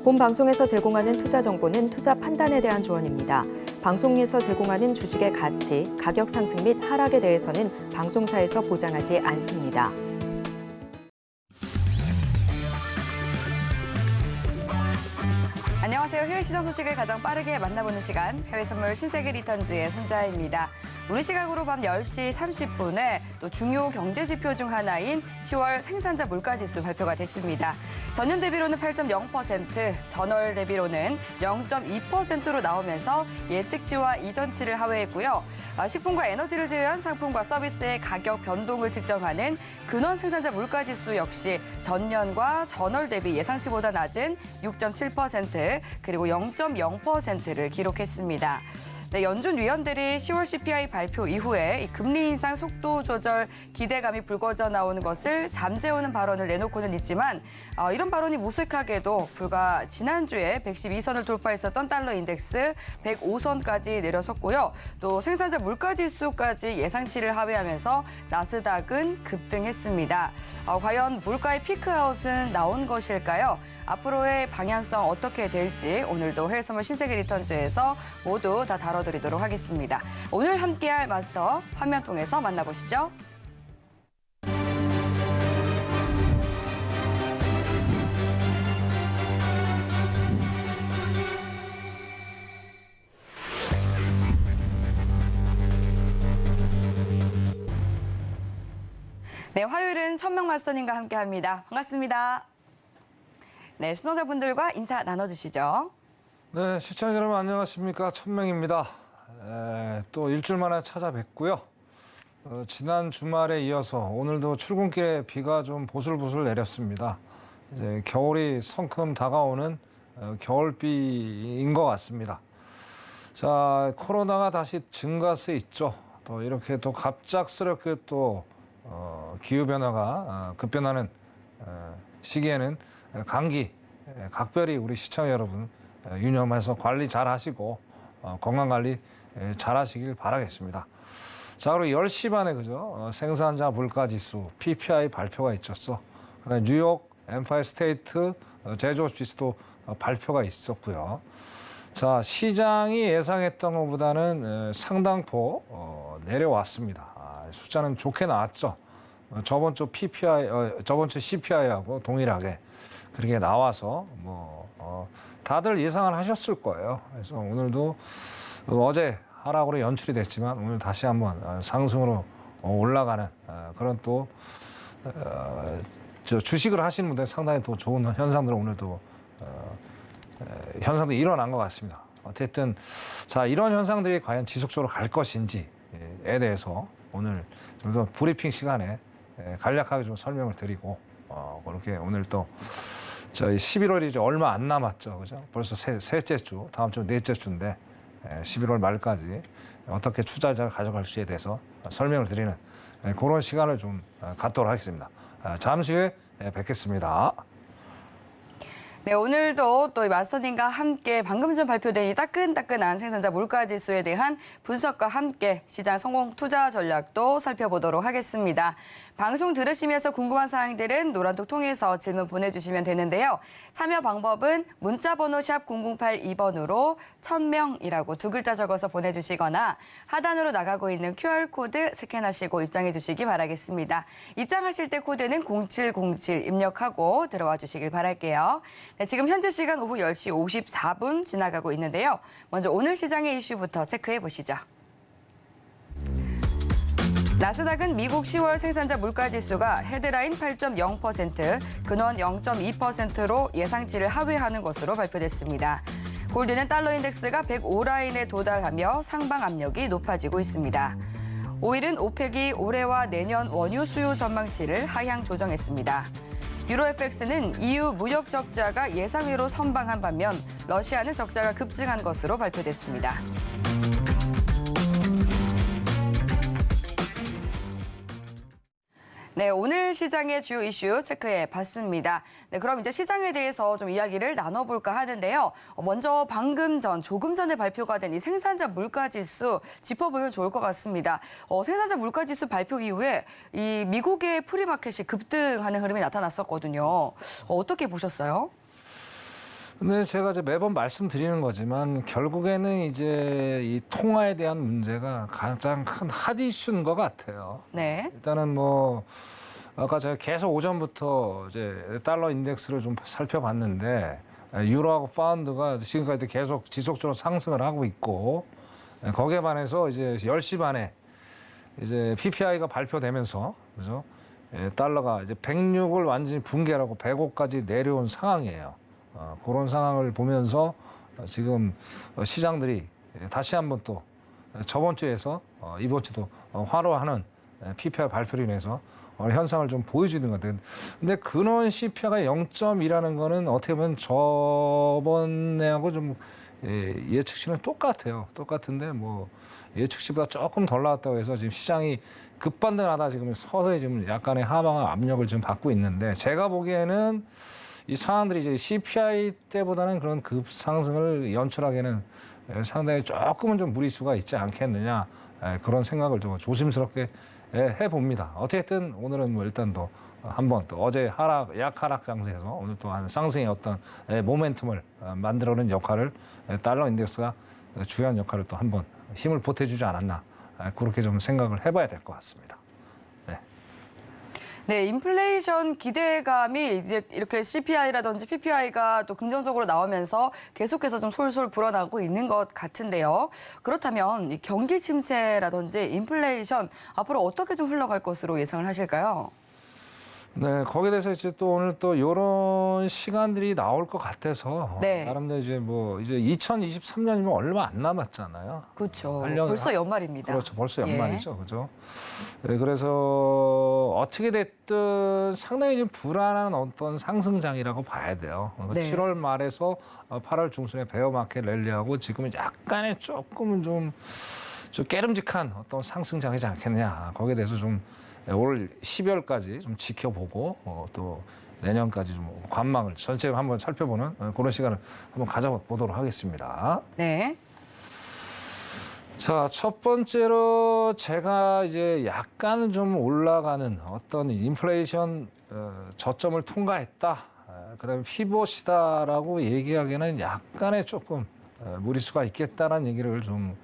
본 방송에서 제공하는 투자 정보는 투자 판단에 대한 조언입니다. 방송에서 제공하는 주식의 가치, 가격 상승 및 하락에 대해서는 방송사에서 보장하지 않습니다. 안녕하세요. 해외 시장 소식을 가장 빠르게 만나보는 시간, 해외 선물 신세계 리턴즈의 손자입니다. 우리 시각으로 밤 10시 30분에 또 중요 경제 지표 중 하나인 10월 생산자 물가지수 발표가 됐습니다. 전년 대비로는 8.0%, 전월 대비로는 0.2%로 나오면서 예측치와 이전치를 하회했고요. 식품과 에너지를 제외한 상품과 서비스의 가격 변동을 측정하는 근원 생산자 물가지수 역시 전년과 전월 대비 예상치보다 낮은 6.7%, 그리고 0.0%를 기록했습니다. 네, 연준 위원들이 10월 CPI 발표 이후에 이 금리 인상 속도 조절 기대감이 불거져 나오는 것을 잠재우는 발언을 내놓고는 있지만 이런 발언이 무색하게도 불과 지난주에 112선을 돌파했었던 달러 인덱스 105선까지 내려섰고요. 또 생산자 물가지수까지 예상치를 하회하면서 나스닥은 급등했습니다. 과연 물가의 피크아웃은 나온 것일까요? 앞으로의 방향성 어떻게 될지 오늘도 해외 선물 신세계 리턴즈에서 모두 다 다뤄드리도록 하겠습니다. 오늘 함께할 마스터 화면 통해서 만나보시죠. 네, 화요일은 천명 마스터님과 함께합니다. 반갑습니다. 네, 시청자분들과 인사 나눠주시죠. 네, 시청자 여러분 안녕하십니까. 천명입니다. 또 일주일 만에 찾아뵙고요. 지난 주말에 이어서 오늘도 출근길에 비가 좀 보슬보슬 내렸습니다. 이제 겨울이 성큼 다가오는 겨울비인 것 같습니다. 자, 코로나가 다시 증가세 있죠. 또 이렇게 또 갑작스럽게 또 기후변화가 급변하는 시기에는 감기 각별히 우리 시청자 여러분 유념해서 관리 잘 하시고 건강관리 잘 하시길 바라겠습니다. 자, 그리고 10시 반에 그죠? 생산자 물가지수 PPI 발표가 있었어. 그다음에 뉴욕 엠파이어 스테이트 제조업 지수도 발표가 있었고요. 자, 시장이 예상했던 것보다는 상당폭 내려왔습니다. 숫자는 좋게 나왔죠. 저번 주 CPI하고 동일하게 그렇게 나와서 다들 예상을 하셨을 거예요. 그래서 오늘도 어제 하락으로 연출이 됐지만 오늘 다시 한번 상승으로 올라가는 그런 또 주식을 하시는 분들 상당히 또 좋은 현상들은 오늘도 현상들이 일어난 것 같습니다. 어쨌든 자, 이런 현상들이 과연 지속적으로 갈 것인지에 대해서 오늘 좀 더 브리핑 시간에 간략하게 좀 설명을 드리고 그렇게 오늘 또 저희 11월이 이제 얼마 안 남았죠, 그죠? 벌써 셋째 주, 다음 주 넷째 주인데 11월 말까지 어떻게 투자자가 가져갈지에 대해서 설명을 드리는 그런 시간을 좀 갖도록 하겠습니다. 잠시 후에 뵙겠습니다. 네, 오늘도 또 마스터님과 함께 방금 전 발표된 이 따끈따끈한 생산자 물가지수에 대한 분석과 함께 시장 성공 투자 전략도 살펴보도록 하겠습니다. 방송 들으시면서 궁금한 사항들은 노란톡 통해서 질문 보내주시면 되는데요. 참여 방법은 문자번호 샵 0082번으로 천명이라고 두 글자 적어서 보내주시거나 하단으로 나가고 있는 QR코드 스캔하시고 입장해 주시기 바라겠습니다. 입장하실 때 코드는 0707 입력하고 들어와 주시길 바랄게요. 네, 지금 현재 시간 오후 10시 54분 지나가고 있는데요. 먼저 오늘 시장의 이슈부터 체크해 보시죠. 나스닥은 미국 10월 생산자 물가지수가 헤드라인 8.0%, 근원 0.2%로 예상치를 하회하는 것으로 발표됐습니다. 골드는 달러 인덱스가 105라인에 도달하며 상방 압력이 높아지고 있습니다. 오일은 오펙이 올해와 내년 원유 수요 전망치를 하향 조정했습니다. 유로 FX는 EU 무역 적자가 예상외로 선방한 반면 러시아는 적자가 급증한 것으로 발표됐습니다. 네, 오늘 시장의 주요 이슈 체크해 봤습니다. 네, 그럼 이제 시장에 대해서 좀 이야기를 나눠볼까 하는데요. 먼저 조금 전에 발표가 된 이 생산자 물가지수 짚어보면 좋을 것 같습니다. 생산자 물가지수 발표 이후에 이 미국의 프리마켓이 급등하는 흐름이 나타났었거든요. 어떻게 보셨어요? 근데 제가 이제 매번 말씀드리는 거지만 결국에는 이제 이 통화에 대한 문제가 가장 큰 핫 이슈인 것 같아요. 네. 일단은 뭐 아까 제가 계속 오전부터 이제 달러 인덱스를 좀 살펴봤는데 유로하고 파운드가 지금까지 계속 지속적으로 상승을 하고 있고 거기에 반해서 이제 10시 반에 이제 PPI가 발표되면서 그죠? 달러가 이제 106을 완전히 붕괴하고 105까지 내려온 상황이에요. 그런 상황을 보면서 지금 시장들이 다시 한번 또 저번 주에서 이번 주도 활화하는 PPI 발표로 인해서 현상을 좀 보여주는 것 같아요. 근데 근원 CPI가 0.2라는 거는 어떻게 보면 저번에하고 좀 예측치는 똑같아요. 똑같은데 뭐 예측치보다 조금 덜 나왔다고 해서 지금 시장이 급반등하다 지금 서서히 지금 약간의 하방 압력을 지금 받고 있는데 제가 보기에는 이 상황들이 이제 CPI 때보다는 그런 급상승을 연출하기에는 상당히 조금은 좀 무리수가 있지 않겠느냐 그런 생각을 좀 조심스럽게 해봅니다. 어쨌든 오늘은 뭐 일단 또 한번 또 어제 약하락 장세에서 오늘 또 한 상승의 어떤 모멘텀을 만들어낸 역할을 달러 인덱스가 주요한 역할을 또 한번 힘을 보태주지 않았나 그렇게 좀 생각을 해봐야 될 것 같습니다. 네, 인플레이션 기대감이 이제 이렇게 CPI라든지 PPI가 또 긍정적으로 나오면서 계속해서 좀 솔솔 불어나고 있는 것 같은데요. 그렇다면 이 경기 침체라든지 인플레이션 앞으로 어떻게 좀 흘러갈 것으로 예상을 하실까요? 네, 거기에 대해서 이제 또 오늘 또 이런 시간들이 나올 것 같아서 네. 나름대로 이제 뭐 이제 2023년이면 얼마 안 남았잖아요. 그렇죠. 8년 벌써 연말입니다. 그렇죠. 벌써 예. 연말이죠. 그죠? 네, 그래서 어떻게 됐든 상당히 좀 불안한 어떤 상승장이라고 봐야 돼요. 네. 7월 말에서 8월 중순에 베어마켓 랠리하고 지금은 약간의 조금은 좀 깨름직한 어떤 상승장이지 않겠느냐. 거기에 대해서 좀 올 12월까지 좀 지켜보고 또 내년까지 좀 관망을 전체적으로 한번 살펴보는 그런 시간을 한번 가져보도록 하겠습니다. 네. 자, 첫 번째로 제가 이제 약간 좀 올라가는 어떤 인플레이션 저점을 통과했다. 그다음에 피벗이다라고 얘기하기에는 약간의 조금 무리수가 있겠다라는 얘기를 좀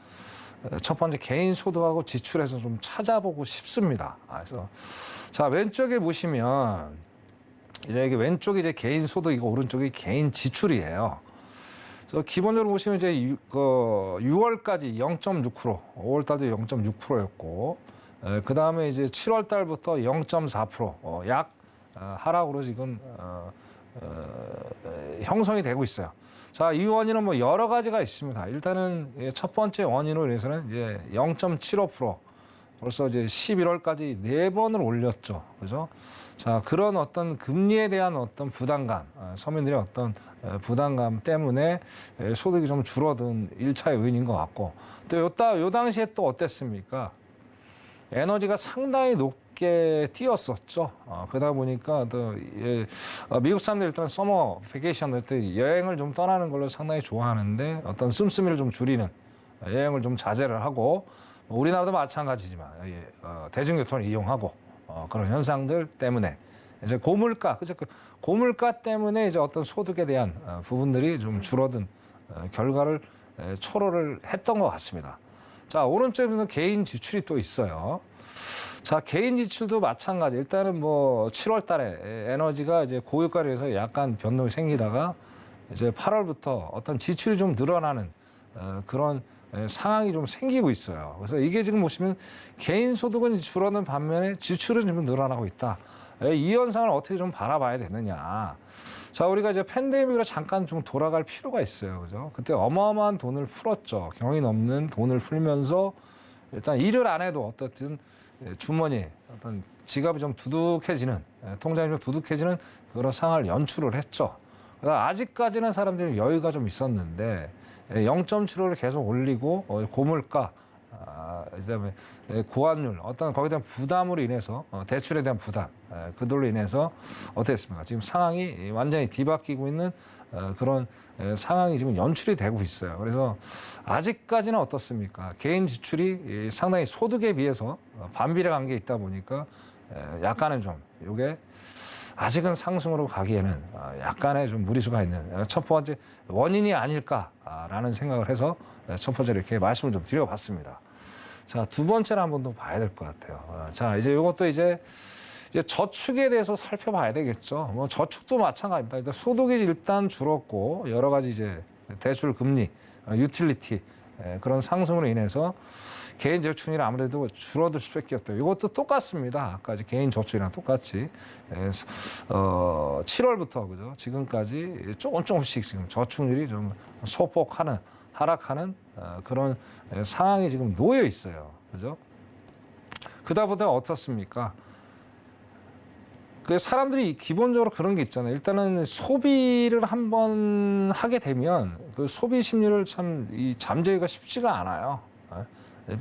첫 번째 개인 소득하고 지출해서 좀 찾아보고 싶습니다. 그래서 자, 왼쪽에 보시면 이제 이게 왼쪽이 이제 개인 소득이고 오른쪽이 개인 지출이에요. 그래서 기본적으로 보시면 이제 6월까지 0.6%, 5월 달도 0.6%였고, 그 다음에 이제 7월 달부터 0.4%, 약 하락으로 지금 형성이 되고 있어요. 자, 이 원인은 뭐 여러 가지가 있습니다. 일단은 첫 번째 원인으로 인해서는 이제 0.75%, 벌써 이제 11월까지 4번을 올렸죠. 그죠? 자, 그런 어떤 금리에 대한 어떤 부담감, 서민들의 어떤 부담감 때문에 소득이 좀 줄어든 1차의 요인인 것 같고, 또 요 당시에 또 어땠습니까? 에너지가 상당히 높게 뛰었었죠. 그러다 보니까 또 미국 사람들 일단 서머 베케이션 때 여행을 좀 떠나는 걸로 상당히 좋아하는데 어떤 씀씀이를 좀 줄이는 여행을 좀 자제를 하고 우리나라도 마찬가지지만 대중교통을 이용하고 그런 현상들 때문에 이제 고물가, 그죠? 고물가 때문에 이제 어떤 소득에 대한 부분들이 좀 줄어든 결과를 초래를 했던 것 같습니다. 자, 오른쪽에는 개인 지출이 또 있어요. 자, 개인 지출도 마찬가지. 일단은 뭐 7월 달에 에너지가 이제 고유가로 해서 약간 변동이 생기다가 이제 8월부터 어떤 지출이 좀 늘어나는 그런 상황이 좀 생기고 있어요. 그래서 이게 지금 보시면 개인 소득은 줄어든 반면에 지출은 좀 늘어나고 있다. 이 현상을 어떻게 좀 바라봐야 되느냐. 자, 우리가 이제 팬데믹으로 잠깐 좀 돌아갈 필요가 있어요. 그죠? 그때 어마어마한 돈을 풀었죠. 경이 넘는 돈을 풀면서 일단 일을 안 해도 어떻든 주머니, 어떤 지갑이 좀 두둑해지는, 통장이 좀 두둑해지는 그런 상황을 연출을 했죠. 아직까지는 사람들이 여유가 좀 있었는데 0.75를 계속 올리고 고물가, 그다음에 고환율, 어떤 거기에 대한 부담으로 인해서 대출에 대한 부담, 그들로 인해서 어땠습니까? 지금 상황이 완전히 뒤바뀌고 있는 그런 상황이 지금 연출이 되고 있어요. 그래서 아직까지는 어떻습니까? 개인 지출이 상당히 소득에 비해서 반비례 관계에 있다 보니까 약간은 좀 이게 아직은 상승으로 가기에는 약간의 좀 무리수가 있는 첫 번째 원인이 아닐까라는 생각을 해서 첫 번째로 이렇게 말씀을 좀 드려봤습니다. 자, 두 번째를 한번 더 봐야 될 것 같아요. 자, 이제 이것도 이제 저축에 대해서 살펴봐야 되겠죠. 뭐 저축도 마찬가지입니다. 일단 소득이 일단 줄었고 여러 가지 이제 대출 금리, 유틸리티 그런 상승으로 인해서 개인 저축률이 아무래도 줄어들 수밖에 없대요. 이것도 똑같습니다. 아까 이제 개인 저축이랑 똑같이 7월부터 그죠? 지금까지 조금씩 지금 저축률이 좀 소폭하는 하락하는 그런 상황이 지금 놓여 있어요. 그죠? 그다보다 어떻습니까? 그 사람들이 기본적으로 그런 게 있잖아요. 일단은 소비를 한번 하게 되면 그 소비 심리를 참 이 잠재기가 쉽지가 않아요.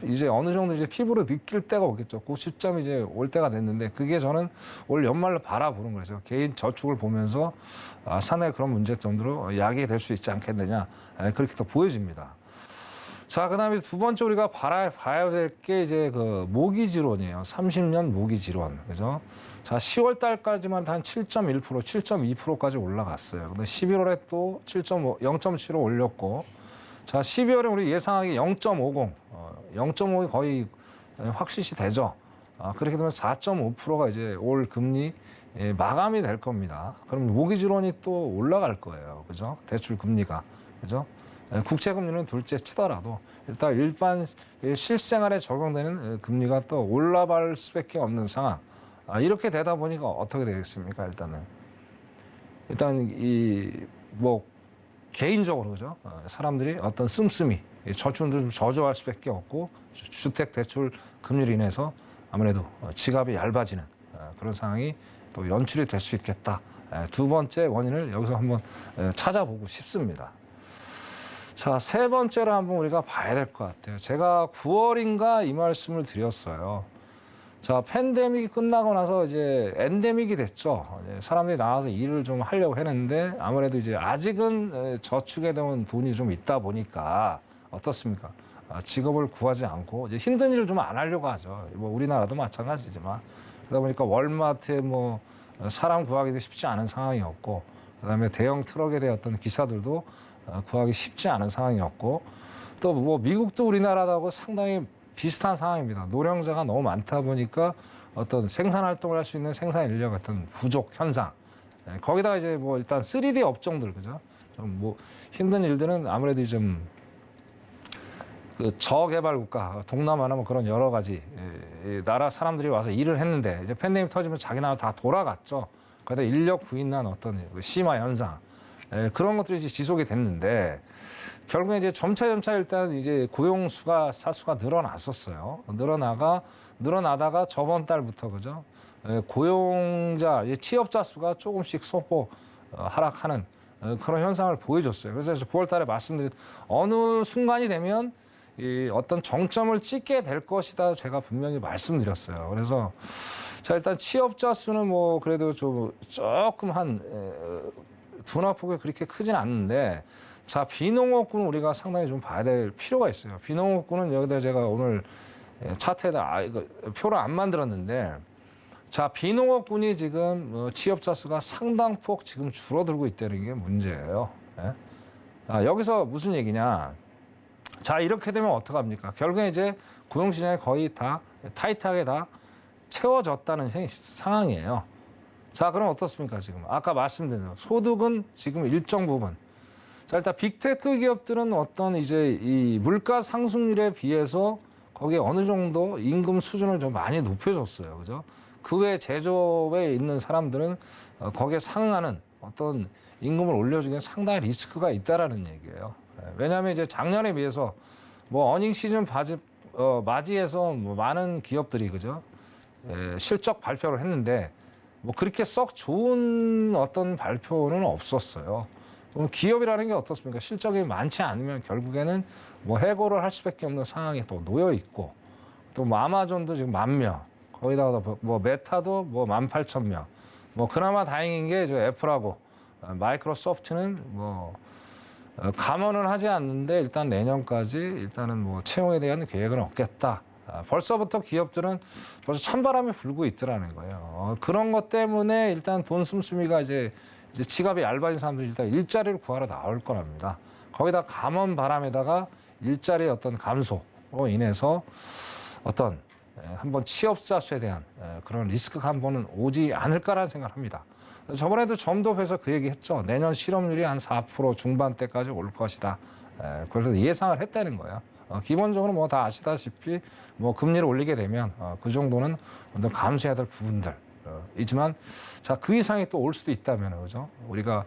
이제 어느 정도 이제 피부로 느낄 때가 오겠죠. 그 시점이 이제 올 때가 됐는데 그게 저는 올 연말로 바라보는 거죠. 개인 저축을 보면서 상당히 그런 문제점으로 야기가 될 수 있지 않겠느냐 그렇게 또 보여집니다. 자, 그다음에 두 번째 우리가 봐야 될 게 이제 그 모기 지론이에요. 30년 모기 지론, 그죠? 자, 10월 달까지만 한 7.1%, 7.2%까지 올라갔어요. 근데 11월에 또 0.7로 올렸고, 자, 12월에 우리 예상하기 0.50, 0.5이 거의 확실시 되죠. 그렇게 되면 4.5%가 이제 올 금리 마감이 될 겁니다. 그럼 모기 지론이 또 올라갈 거예요, 그죠? 대출 금리가, 그죠? 국채 금리는 둘째 치더라도 일단 일반 실생활에 적용되는 금리가 또 올라갈 수밖에 없는 상황. 이렇게 되다 보니까 어떻게 되겠습니까? 일단 이 뭐 개인적으로 그죠? 사람들이 어떤 씀씀이 저축을 좀 저조할 수밖에 없고 주택 대출 금리로 인해서 아무래도 지갑이 얇아지는 그런 상황이 또 연출이 될 수 있겠다. 두 번째 원인을 여기서 한번 찾아보고 싶습니다. 자, 세 번째로 한번 우리가 봐야 될 것 같아요. 제가 9월인가 이 말씀을 드렸어요. 자, 팬데믹이 끝나고 나서 이제 엔데믹이 됐죠. 사람들이 나와서 일을 좀 하려고 했는데 아무래도 이제 아직은 저축에 대한 돈이 좀 있다 보니까 어떻습니까? 직업을 구하지 않고 이제 힘든 일을 좀 안 하려고 하죠. 뭐 우리나라도 마찬가지지만 그러다 보니까 월마트에 뭐 사람 구하기도 쉽지 않은 상황이었고 그다음에 대형 트럭에 대한 어떤 기사들도 구하기 쉽지 않은 상황이었고 또 뭐 미국도 우리나라하고 상당히 비슷한 상황입니다. 노령자가 너무 많다 보니까 어떤 생산 활동을 할 수 있는 생산 인력 같은 부족 현상. 거기다가 이제 뭐 일단 3D 업종들 그죠? 좀 뭐 힘든 일들은 아무래도 좀 그 저개발 국가, 동남아나 뭐 그런 여러 가지 나라 사람들이 와서 일을 했는데 이제 팬데믹 터지면 자기 나라 다 돌아갔죠. 거기다 인력 구인난 어떤 심화 현상. 그런 것들이 이제 지속이 됐는데 결국에 이제 점차 일단 이제 사수가 늘어났었어요. 늘어나다가 저번 달부터 그죠? 고용자, 취업자 수가 조금씩 소폭 하락하는 그런 현상을 보여줬어요. 그래서 9월 달에 말씀드린 어느 순간이 되면 이 어떤 정점을 찍게 될 것이다 제가 분명히 말씀드렸어요. 그래서 자, 일단 취업자 수는 뭐 그래도 조금 한 둔화폭이 그렇게 크진 않는데 자, 비농업군은 우리가 상당히 좀 봐야 될 필요가 있어요. 비농업군은 여기다 제가 오늘 차트에다 이거 표를 안 만들었는데 자, 비농업군이 지금 취업자 수가 상당폭 지금 줄어들고 있다는 게 문제예요. 여기서 무슨 얘기냐? 자, 이렇게 되면 어떡합니까? 결국에 이제 고용시장이 거의 다 타이트하게 다 채워졌다는 상황이에요. 자, 그럼 어떻습니까, 지금? 아까 말씀드린 대로 소득은 지금 일정 부분. 자, 일단 빅테크 기업들은 어떤 이제 이 물가 상승률에 비해서 거기에 어느 정도 임금 수준을 좀 많이 높여줬어요. 그죠? 그 외 제조업에 있는 사람들은 거기에 상응하는 어떤 임금을 올려주기엔 상당히 리스크가 있다라는 얘기예요. 왜냐하면 이제 작년에 비해서 뭐 어닝 시즌 맞이해서 뭐 많은 기업들이 그죠? 실적 발표를 했는데 뭐 그렇게 썩 좋은 어떤 발표는 없었어요. 그럼 기업이라는 게 어떻습니까? 실적이 많지 않으면 결국에는 뭐 해고를 할 수밖에 없는 상황에 또 놓여 있고 또 뭐 아마존도 지금 10,000명, 거기다가 뭐 메타도 뭐 18,000명. 뭐 그나마 다행인 게 저 애플하고 마이크로소프트는 뭐 감원은 하지 않는데 일단 내년까지 일단은 뭐 채용에 대한 계획은 없겠다. 벌써부터 기업들은 벌써 찬바람이 불고 있더라는 거예요. 그런 것 때문에 일단 돈 씀씀이가 이제 지갑이 얇아진 사람들이 일단 일자리를 구하러 나올 거랍니다. 거기다 감원 바람에다가 일자리의 어떤 감소로 인해서 어떤 한번 취업자 수에 대한 그런 리스크가 한 번은 오지 않을까라는 생각을 합니다. 저번에도 점도에서 그 얘기했죠. 내년 실업률이 한 4% 중반대까지 올 것이다. 그래서 예상을 했다는 거예요. 기본적으로 뭐 다 아시다시피 뭐 금리를 올리게 되면 그 정도는 감수해야 될 부분들 이지만 자, 그 이상이 또 올 수도 있다면 그죠? 우리가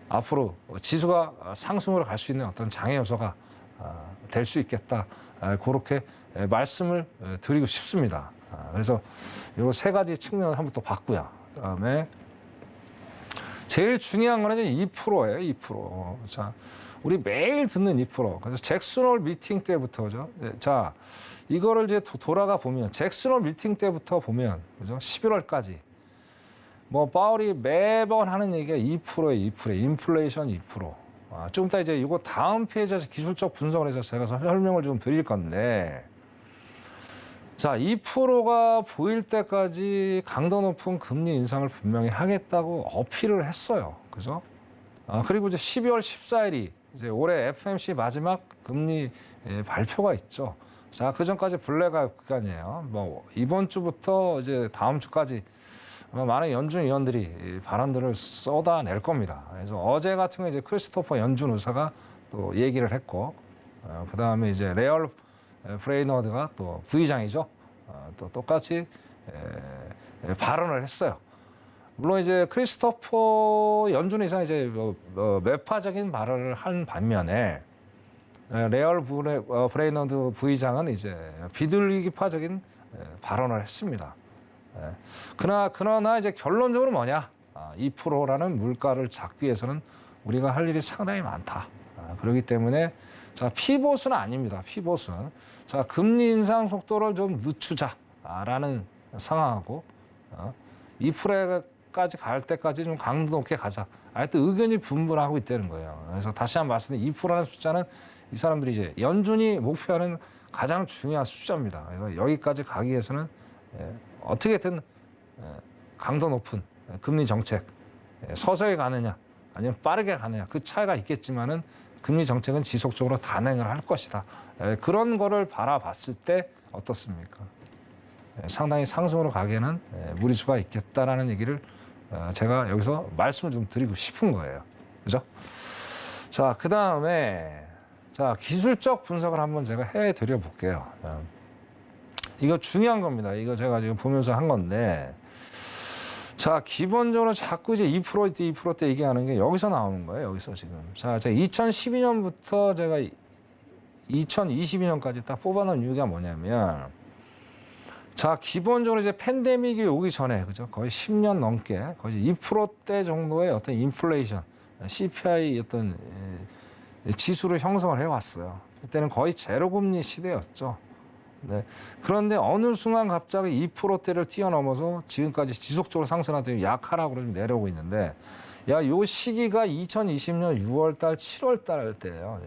앞으로 지수가 상승으로 갈 수 있는 어떤 장애 요소가 될 수 있겠다. 그렇게 말씀을 드리고 싶습니다. 그래서 이 세 가지 측면을 한번 또 봤고요. 그다음에 제일 중요한 거는 2%예요. 2%. 자, 우리 매일 듣는 2%. 그래서 잭슨홀 미팅 때부터죠. 자, 이거를 이제 돌아가 보면 잭슨홀 미팅 때부터 보면 그죠? 11월까지 뭐 파월이 매번 하는 얘기가 2%에 2%, 인플레이션 2%. 좀 이따 이제 이거 다음 페이지에서 기술적 분석을 해서 제가 설명을 좀 드릴 건데, 자, 2%가 보일 때까지 강도 높은 금리 인상을 분명히 하겠다고 어필을 했어요. 그죠? 그리고 이제 12월 14일이 이제 올해 FOMC 마지막 금리 발표가 있죠. 자, 그 전까지 블랙아웃 기간이에요. 뭐 이번 주부터 이제 다음 주까지 많은 연준 위원들이 발언들을 쏟아낼 겁니다. 그래서 어제 같은 경우에 이제 크리스토퍼 연준 의사가 또 얘기를 했고, 그 다음에 이제 레얼 브레이너드가 또 부의장이죠. 또 똑같이 발언을 했어요. 물론 이제 크리스토퍼 연준 의사는 이제 매파적인 발언을 한 반면에 레얼 브레이너드 부의장은 이제 비둘기파적인 발언을 했습니다. 그러나 이제 결론적으로 뭐냐? 2%라는 물가를 잡기 위해서는 우리가 할 일이 상당히 많다. 그렇기 때문에 자, 피봇은 아닙니다. 피봇은 자, 금리 인상 속도를 좀 늦추자라는 상황하고 2%까지 갈 때까지 좀 강도 높게 가자. 하여튼 의견이 분분하고 있다는 거예요. 그래서 다시 한번 말씀드리면 2%라는 숫자는 이 사람들이 이제 연준이 목표하는 가장 중요한 숫자입니다. 그래서 여기까지 가기 위해서는 어떻게든 강도 높은 금리 정책 서서히 가느냐 아니면 빠르게 가느냐 그 차이가 있겠지만은 금리 정책은 지속적으로 단행을 할 것이다. 그런 거를 바라봤을 때 어떻습니까? 상당히 상승으로 가기에는 무리수가 있겠다라는 얘기를 제가 여기서 말씀을 좀 드리고 싶은 거예요. 그죠? 자, 그 다음에 자, 기술적 분석을 한번 제가 해드려 볼게요. 이거 중요한 겁니다. 이거 제가 지금 보면서 한 건데, 자, 기본적으로 자꾸 이제 2%대 얘기하는 게 여기서 나오는 거예요. 여기서 지금. 자, 제가 2012년부터 제가 2022년까지 딱 뽑아놓은 이유가 뭐냐면, 자, 기본적으로 이제 팬데믹이 오기 전에, 그죠? 거의 10년 넘게, 거의 2%대 정도의 어떤 인플레이션, CPI 어떤 지수를 형성을 해왔어요. 그때는 거의 제로금리 시대였죠. 네. 그런데 어느 순간 갑자기 2%대를 뛰어넘어서 지금까지 지속적으로 상승하더니 약하락으로 좀 내려오고 있는데, 야, 요 시기가 2020년 6월달, 7월달 때예요.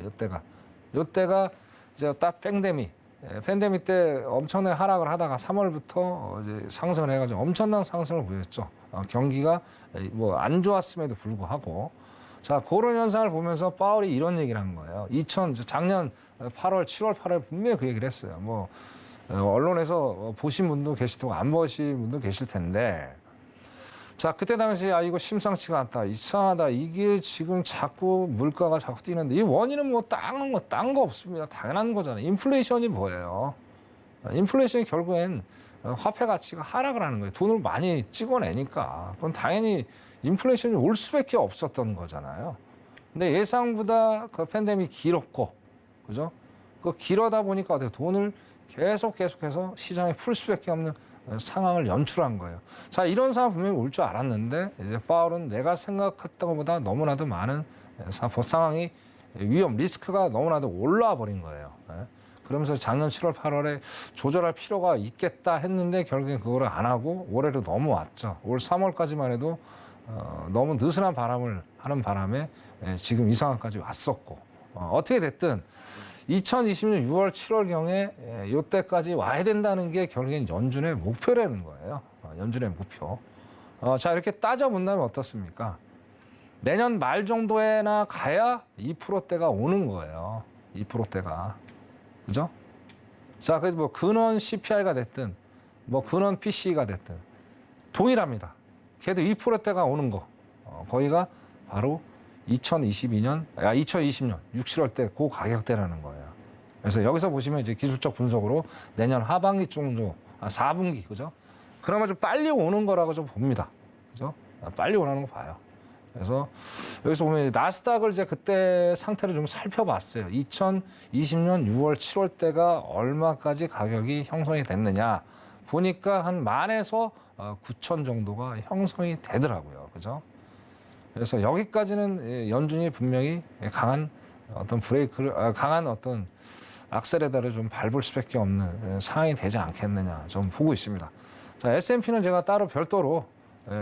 요때가 이제 딱 팬데믹 때 엄청나게 하락을 하다가 3월부터 이제 상승을 해가지고 엄청난 상승을 보였죠. 경기가 뭐 안 좋았음에도 불구하고. 자, 그런 현상을 보면서 파월이 이런 얘기를 한 거예요. 작년 8월, 7월, 8월 분명히 그 얘기를 했어요. 뭐 언론에서 보신 분도 계실 테고 안 보신 분도 계실 텐데, 자, 그때 당시 이거 심상치가 않다, 이상하다, 이게 지금 자꾸 물가가 자꾸 뛰는데 이 원인은 뭐 딴 거 없습니다. 당연한 거잖아요. 인플레이션이 뭐예요? 인플레이션이 결국엔 화폐 가치가 하락을 하는 거예요. 돈을 많이 찍어내니까. 그건 당연히 인플레이션이 올 수밖에 없었던 거잖아요. 근데 예상보다 그 팬데믹이 길었고, 그죠? 그 길어다 보니까 어떻게 돈을 계속해서 시장에 풀 수밖에 없는 상황을 연출한 거예요. 자, 이런 상황 분명히 올 줄 알았는데, 이제 파월은 내가 생각했던 것보다 너무나도 많은 상황이 리스크가 너무나도 올라와 버린 거예요. 그러면서 작년 7월, 8월에 조절할 필요가 있겠다 했는데 결국엔 그거를 안 하고 올해로 넘어왔죠. 올 3월까지만 해도 너무 느슨한 바람을 하는 바람에 지금 이 상황까지 왔었고, 어떻게 됐든 2020년 6월, 7월경에 이때까지 와야 된다는 게 결국엔 연준의 목표라는 거예요. 연준의 목표. 자, 이렇게 따져본다면 어떻습니까? 내년 말 정도에나 가야 2%대가 오는 거예요. 2%대가. 그죠? 자, 그래서 뭐 근원 CPI가 됐든, 뭐 근원 PC가 됐든, 동일합니다. 걔도 2%대가 오는 거. 거기가 바로 2020년 6, 7월 때 그 가격대라는 거예요. 그래서 여기서 보시면 이제 기술적 분석으로 내년 하반기 정도, 4분기, 그죠? 그나마 좀 빨리 오는 거라고 좀 봅니다. 그죠? 빨리 오는 거 봐요. 그래서 여기서 보면 나스닥을 이제 그때 상태를 좀 살펴봤어요. 2020년 6월, 7월 때가 얼마까지 가격이 형성이 됐느냐. 보니까 한 10,000에서 9,000 정도가 형성이 되더라고요. 그죠? 그래서 여기까지는 연준이 분명히 강한 어떤 브레이크를, 강한 어떤 악셀레다를 좀 밟을 수밖에 없는 상황이 되지 않겠느냐 좀 보고 있습니다. 자, S&P는 제가 따로 별도로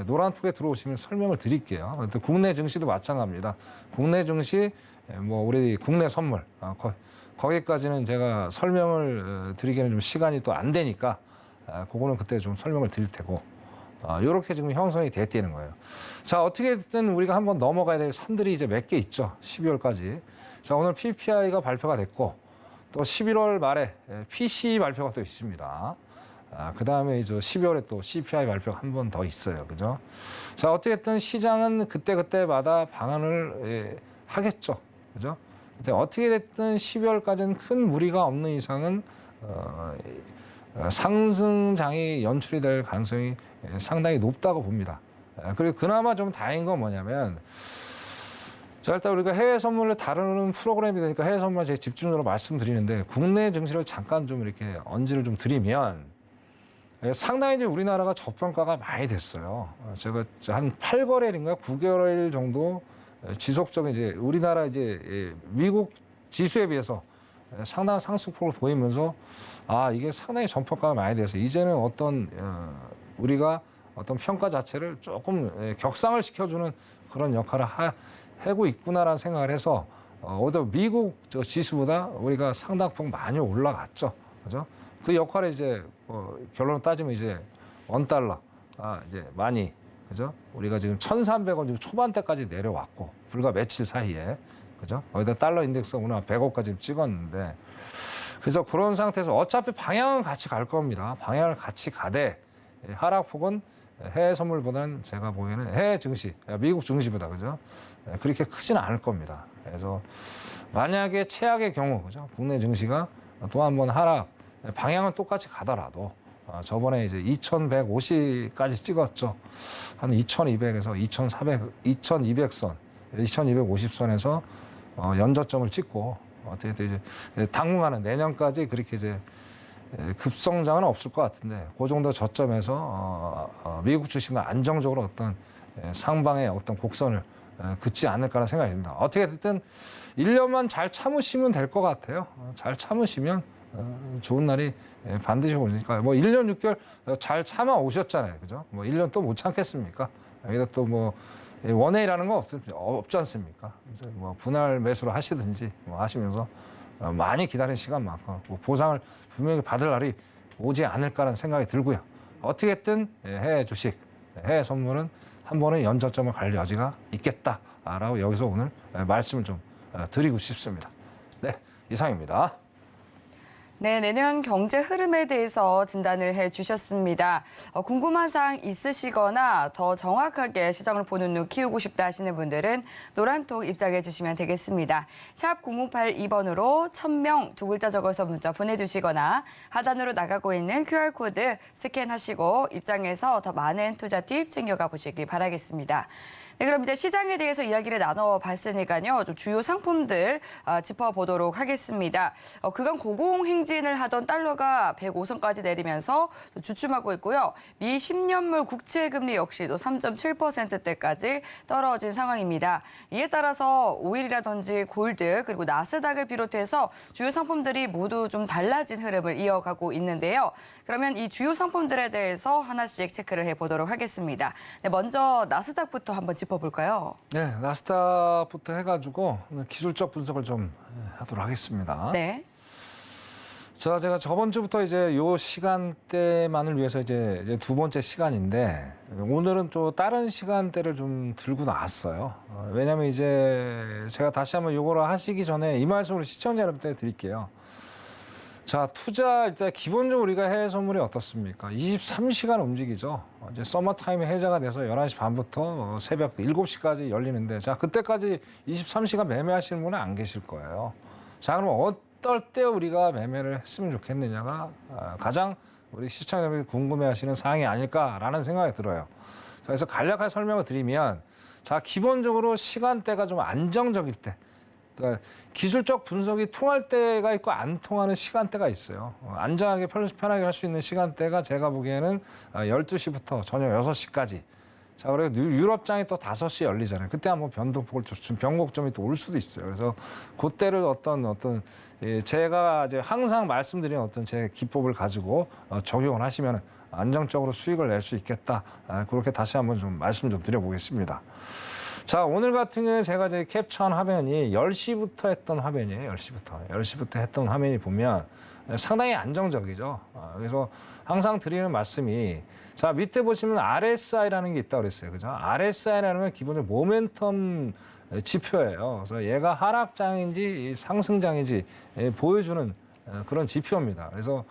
노란톡에 들어오시면 설명을 드릴게요. 또 국내 증시도 마찬가지입니다. 국내 증시, 뭐 우리 국내 선물, 거기까지는 제가 설명을 드리기에는 좀 시간이 또 안 되니까 그거는 그때 좀 설명을 드릴 테고. 이렇게 지금 형성이 됐다는 거예요. 자, 어떻게 됐든 우리가 한번 넘어가야 될 산들이 이제 몇 개 있죠. 12월까지. 자, 오늘 PPI가 발표가 됐고, 또 11월 말에 PCE 발표가 또 있습니다. 그 다음에 이제 12월에 또 CPI 발표가 한 번 더 있어요. 그죠? 자, 어떻게든 시장은 그때그때마다 방안을 하겠죠. 그죠? 근데 어떻게 됐든 12월까지는 큰 무리가 없는 이상은, 상승장이 연출이 될 가능성이 상당히 높다고 봅니다. 그리고 그나마 좀 다행인 건 뭐냐면, 자, 일단 우리가 해외 선물을 다루는 프로그램이 되니까 해외 선물만 제 집중적으로 말씀드리는데, 국내 증시를 잠깐 좀 이렇게 언지를 좀 드리면, 상당히 이제 우리나라가 저평가가 많이 됐어요. 제가 한 8거래일인가 9개월 정도 지속적인 이제 우리나라 이제 미국 지수에 비해서 상당한 상승폭을 보이면서 이게 상당히 저평가가 많이 돼서 이제는 어떤 우리가 어떤 평가 자체를 조금 격상을 시켜주는 그런 역할을 하고 있구나라는 생각을 해서 오히려 미국 지수보다 우리가 상당폭 많이 올라갔죠. 그죠? 그 역할에 이제 결론을 따지면 이제 $1가 이제 많이, 그죠? 우리가 지금 1,300원 초반대까지 내려왔고 불과 며칠 사이에, 그죠? 거기다 달러 인덱스가 오늘 100억까지 찍었는데, 그래서 그런 상태에서 어차피 방향은 같이 갈 겁니다. 방향을 같이 가되 하락폭은 해외 선물보다는 제가 보기에는 해외 증시, 미국 증시보다, 그죠? 그렇게 크지는 않을 겁니다. 그래서 만약에 최악의 경우, 그죠? 국내 증시가 또 한 번 하락, 방향은 똑같이 가더라도 저번에 이제 2,150까지 찍었죠. 한 2,200에서 2,200선, 2,250선에서 연저점을 찍고 어떻게 이제 당분간은 내년까지 그렇게 이제 급성장은 없을 것 같은데 그 정도 저점에서 미국 주식은 안정적으로 어떤 상방의 어떤 곡선을 긋지 않을까라는 생각이 듭니다. 어떻게 됐든 1년만 잘 참으시면 될 것 같아요. 잘 참으시면 좋은 날이 반드시 오니까 뭐 1년 6개월 잘 참아 오셨잖아요. 그죠? 뭐 1년 또 못 참겠습니까? 여기다 또 뭐 원회의라는 거 없지 않습니까? 그래서 뭐 분할 매수를 하시든지 뭐 하시면서 많이 기다린 시간만큼 뭐 보상을 분명히 받을 날이 오지 않을까라는 생각이 들고요. 어떻게든 해외 주식, 해외 선물은 한 번은 연저점을 갈 여지가 있겠다라고 여기서 오늘 말씀을 좀 드리고 싶습니다. 네, 이상입니다. 네, 내년 경제 흐름에 대해서 진단을 해주셨습니다. 궁금한 사항 있으시거나 더 정확하게 시장을 보는 눈 키우고 싶다 하시는 분들은 노란톡 입장해 주시면 되겠습니다. 샵 0082번으로 1000명 두 글자 적어서 문자 보내주시거나 하단으로 나가고 있는 QR코드 스캔하시고 입장해서 더 많은 투자 팁 챙겨가 보시기 바라겠습니다. 네, 그럼 이제 시장에 대해서 이야기를 나눠봤으니까요. 좀 주요 상품들 짚어보도록 하겠습니다. 그간 고공행진 직진을 하던 달러가 105선까지 내리면서 또 주춤하고 있고요. 미 10년물 국채 금리 역시도 3.7%대까지 떨어진 상황입니다. 이에 따라서 오일이라든지 골드 그리고 나스닥을 비롯해서 주요 상품들이 모두 좀 달라진 흐름을 이어가고 있는데요. 그러면 이 주요 상품들에 대해서 하나씩 체크를 해보도록 하겠습니다. 네, 먼저 나스닥부터 한번 짚어볼까요? 네, 나스닥부터 해가지고 기술적 분석을 좀 하도록 하겠습니다. 네. 자, 제가 저번 주부터 이제 요 시간대만을 위해서 이제 두 번째 시간인데 오늘은 또 다른 시간대를 좀 들고 나왔어요. 왜냐면 이제 제가 다시 한번 요거를 하시기 전에 이 말씀을 시청자 여러분께 드릴게요. 자, 투자 일단 기본적으로 우리가 해외 선물이 어떻습니까? 23시간 움직이죠. 이제 서머타임에 해제가 돼서 11시 반부터 새벽 7시까지 열리는데 자, 그때까지 23시간 매매하시는 분은 안 계실 거예요. 자, 그럼 어떨 때 우리가 매매를 했으면 좋겠느냐가 가장 우리 시청자분들이 궁금해하시는 사항이 아닐까라는 생각이 들어요. 자, 그래서 간략하게 설명을 드리면 자, 기본적으로 시간대가 좀 안정적일 때 그러니까 기술적 분석이 통할 때가 있고 안 통하는 시간대가 있어요. 안전하게 편하게 할 수 있는 시간대가 제가 보기에는 12시부터 저녁 6시까지. 자, 그리고 유럽장이 또 5시에 열리잖아요. 그때 한번 변곡점이 또 올 수도 있어요. 그래서 그때를 어떤 제가 이제 항상 말씀드리는 어떤 제 기법을 가지고 적용을 하시면 안정적으로 수익을 낼 수 있겠다. 그렇게 다시 한번 좀 말씀 좀 드려보겠습니다. 자, 오늘 같은 경우에 제가 이제 캡처한 화면이 10시부터 했던 화면이에요. 10시부터 했던 화면이 보면 상당히 안정적이죠. 그래서 항상 드리는 말씀이 자, 밑에 보시면 RSI라는 게 있다고 그랬어요. 그죠? RSI라는 건 기본적으로 모멘텀 지표예요. 그래서 얘가 하락장인지 상승장인지 보여주는 그런 지표입니다. 그래서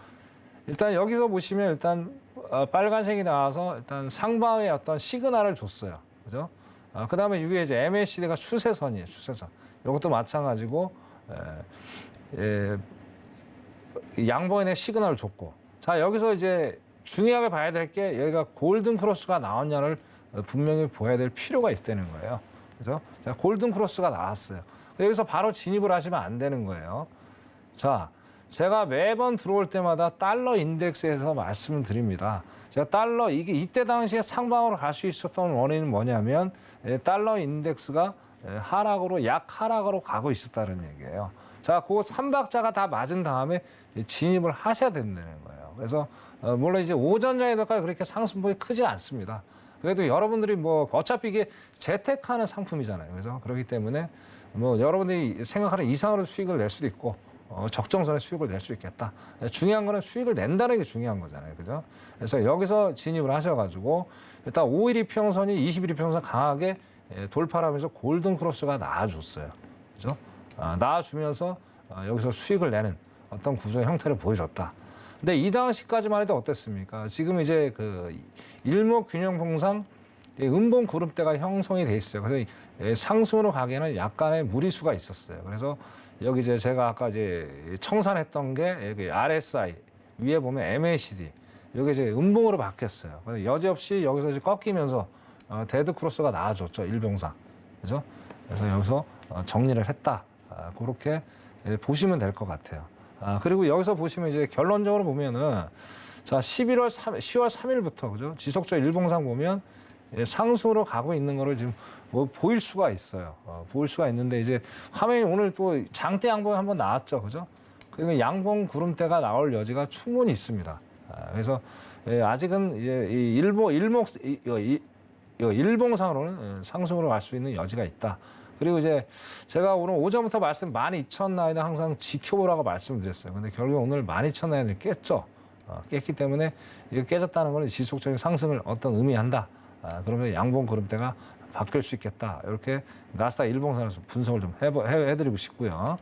일단 여기서 보시면 일단 빨간색이 나와서 일단 상방의 어떤 시그널을 줬어요. 그죠? 그 다음에 위에 이제 MACD가 추세선이에요, 추세선. 이것도 마찬가지고, 양봉의 시그널을 줬고. 자, 여기서 이제 중요하게 봐야 될 게 여기가 골든 크로스가 나왔냐를 분명히 보여야 될 필요가 있다는 거예요. 그죠? 자, 골든 크로스가 나왔어요. 여기서 바로 진입을 하시면 안 되는 거예요. 자, 제가 매번 들어올 때마다 달러 인덱스에서 말씀을 드립니다. 제가 달러 이때 당시에 상방으로 갈 수 있었던 원인은 뭐냐면 달러 인덱스가 하락으로 약하락으로 가고 있었다는 얘기예요. 자, 그 3박자가 다 맞은 다음에 진입을 하셔야 된다는 거예요. 그래서 물론 이제 오전 장에까지 그렇게 상승폭이 크지 않습니다. 그래도 여러분들이 뭐 어차피 이게 재테크하는 상품이잖아요. 그래서 그렇기 때문에 뭐 여러분들이 생각하는 이상으로 수익을 낼 수도 있고 적정선의 수익을 낼 수 있겠다. 중요한 거는 수익을 낸다는 게 중요한 거잖아요. 그죠? 그래서 여기서 진입을 하셔가지고 일단 5일 이평선이 20일 이평선 강하게 돌파를 하면서 골든 크로스가 나와줬어요. 그죠? 나와주면서 여기서 수익을 내는 어떤 구조의 형태를 보여줬다. 근데 이 당시까지만 해도 어땠습니까? 지금 이제 그 일목균형봉상 음봉 구름대가 형성이 돼 있어요. 그래서 상승으로 가기에는 약간의 무리수가 있었어요. 그래서 여기 이제 제가 아까 이제 청산했던 게 여기 RSI 위에 보면 MACD 여기 이제 음봉으로 바뀌었어요. 그래서 여지없이 여기서 이제 꺾이면서 데드 크로스가 나와줬죠, 일봉상. 그죠? 그래서 여기서 정리를 했다. 그렇게 보시면 될 것 같아요. 그리고 여기서 보시면 이제 결론적으로 보면은 자, 10월 3일부터 그죠? 지속적 일봉상 보면 상승으로 가고 있는 거를 지금 뭐 보일 수가 있어요. 보일 수가 있는데 이제 화면이 오늘 또 장대 양봉이 한번 나왔죠, 그죠? 그러니까 양봉 구름대가 나올 여지가 충분히 있습니다. 그래서 아직은 이제 이 일봉상으로는 상승으로 갈 수 있는 여지가 있다. 그리고 이제 제가 오늘 오전부터 12,000라인을 항상 지켜보라고 말씀드렸어요. 근데 결국 오늘 12,000라인을 깼죠. 깼기 때문에 이거 깨졌다는 건 지속적인 상승을 어떤 의미한다. 그러면 양봉 구름대가 바뀔 수 있겠다. 이렇게 나스닥 일봉상에서 분석을 좀 해드리고 싶고요.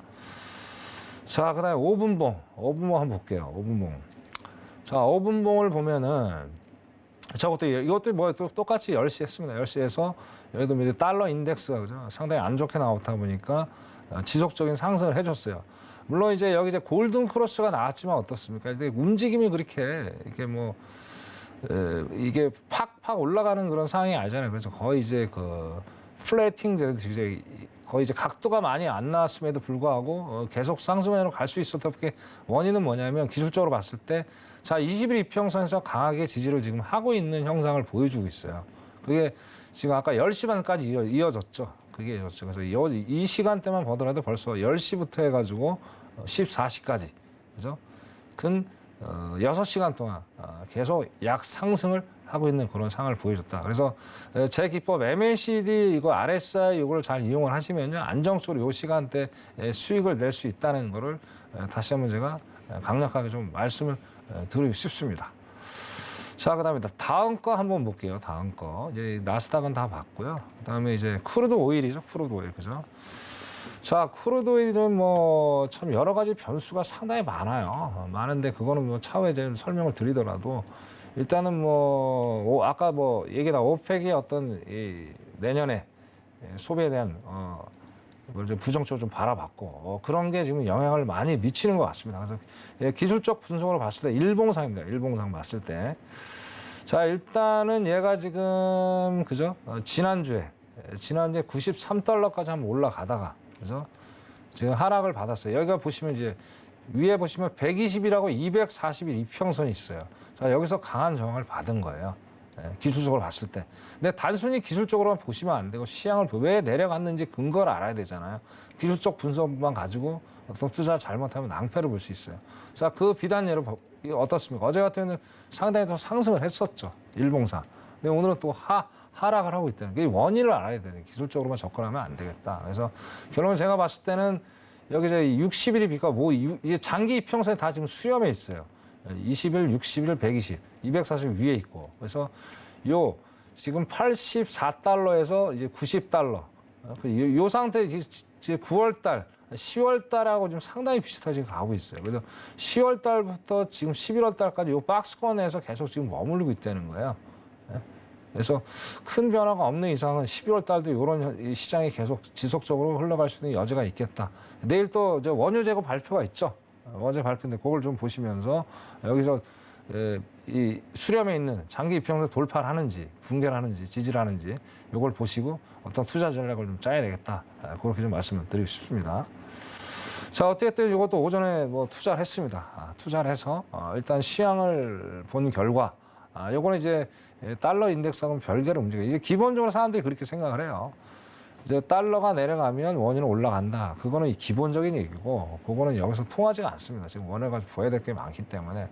자, 그 다음에 5분봉 한번 볼게요. 5분봉. 자, 5분봉을 보면은 이것도 뭐 똑같이 10시 했습니다. 10시에서 여기도 이제 달러 인덱스가 그죠? 상당히 안 좋게 나오다 보니까 지속적인 상승을 해줬어요. 물론 이제 여기 이제 골든 크로스가 나왔지만 어떻습니까? 이제 움직임이 그렇게 이게 뭐 이게 팍팍 올라가는 그런 상황이 아니잖아요. 그래서 거의 이제 그 플래팅 되듯이 이제 거의 이제 각도가 많이 안 나왔음에도 불구하고 계속 상승으로 갈 수 있었던 게 원인은 뭐냐면 기술적으로 봤을 때 자 20일 이평선에서 강하게 지지를 지금 하고 있는 형상을 보여주고 있어요. 그게 지금 아까 10시 반까지 이어졌죠. 그게 이어졌죠. 그래서 이 시간대만 보더라도 벌써 10시부터 해가지고 14시까지 그죠? 근 6시간 동안 계속 약 상승을 하고 있는 그런 상황을 보여줬다. 그래서 제 기법 MACD 이거 RSI 이걸 잘 이용을 하시면요 안정적으로 이 시간대에 수익을 낼 수 있다는 거를 다시 한번 제가 강력하게 좀 말씀을 드리고 싶습니다. 자, 그다음에 다음 거 한번 볼게요. 다음 거 이제 나스닥은 다 봤고요. 그다음에 이제 크루드 오일이죠. 크루드 오일 그죠? 자, 크루드 오일은 뭐 참 여러 가지 변수가 상당히 많아요. 많은데 그거는 뭐 차후에 좀 설명을 드리더라도 일단은 뭐 아까 뭐 얘기 나 오펙의 어떤 이 내년에 소비에 대한 좀 부정적으로 좀 바라봤고 그런 게 지금 영향을 많이 미치는 것 같습니다. 그래서 기술적 분석으로 봤을 때 일봉상입니다. 일봉상 봤을 때. 자, 일단은 얘가 지금 그죠? 지난주에 93달러까지 한번 올라가다가 그죠? 지금 하락을 받았어요. 여기가 보시면 이제 위에 보시면 120이라고 241 이평선이 있어요. 자, 여기서 강한 저항을 받은 거예요. 기술적으로 봤을 때. 근데 단순히 기술적으로만 보시면 안 되고 시장을 왜 내려갔는지 근거를 알아야 되잖아요. 기술적 분석만 가지고 어떤 투자를 잘못하면 낭패를 볼 수 있어요. 자, 그 비단 예로 어떻습니까? 어제 같은 경우는 상당히 더 상승을 했었죠. 일봉상. 근데 오늘은 또 하락을 하고 있다는 게 원인을 알아야 되는 기술적으로만 접근하면 안 되겠다. 그래서 결론은 제가 봤을 때는 여기 이제 60일이 비가 뭐 이제 장기 이평선이 다 지금 수렴해 있어요. 20일, 60일, 120, 240 위에 있고. 그래서 요 지금 84달러에서 이제 90달러. 요 상태 이제 9월 달, 10월 달하고 좀 상당히 비슷하게 가고 있어요. 그래서 10월 달부터 지금 11월 달까지 요 박스권에서 계속 지금 머무르고 있다는 거예요. 그래서 큰 변화가 없는 이상은 12월 달도 이런 시장이 계속 지속적으로 흘러갈 수 있는 여지가 있겠다. 내일 또 원유 재고 발표가 있죠. 어제 발표인데 그걸 좀 보시면서 여기서 이 수렴에 있는 장기 이평선 돌파를 하는지 붕괴를 하는지 지지를 하는지 이걸 보시고 어떤 투자 전략을 좀 짜야 되겠다. 그렇게 좀 말씀을 드리고 싶습니다. 자, 어쨌든 이것도 오전에 뭐 투자를 했습니다. 투자를 해서 일단 시향을 본 결과 요거는 이제 달러 인덱스하고는 별개로 움직여요. 이제 기본적으로 사람들이 그렇게 생각을 해요. 이제 달러가 내려가면 원유는 올라간다. 그거는 기본적인 얘기고, 그거는 여기서 통하지가 않습니다. 지금 원유가 보여야 될 게 많기 때문에.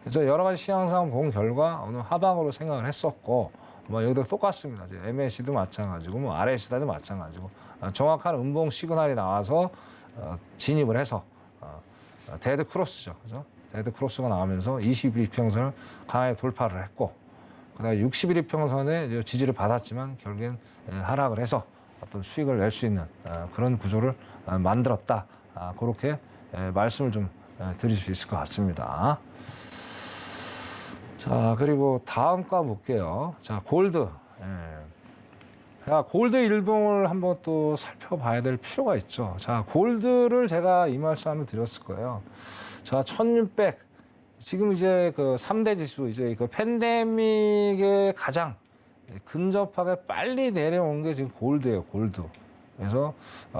그래서 여러 가지 시장 상황 본 결과 오늘 하방으로 생각을 했었고, 뭐 여기도 똑같습니다. 이제 MAC도 마찬가지고, 뭐 RSI도 마찬가지고, 정확한 음봉 시그널이 나와서 진입을 해서 데드 크로스죠, 그죠? 데드 크로스가 나오면서 20일 이평선을 강하게 돌파를 했고, 그다음에 60일 이평선에 지지를 받았지만 결국엔 하락을 해서 어떤 수익을 낼 수 있는 그런 구조를 만들었다. 그렇게 말씀을 좀 드릴 수 있을 것 같습니다. 자, 그리고 다음 거 볼게요. 자, 골드. 자, 골드 일봉을 한번 또 살펴봐야 될 필요가 있죠. 자, 골드를 제가 이 말씀을 드렸을 거예요. 자, 1600. 지금 이제 그 3대 지수, 이제 그 팬데믹에 가장 근접하게 빨리 내려온 게 지금 골드예요, 골드. 그래서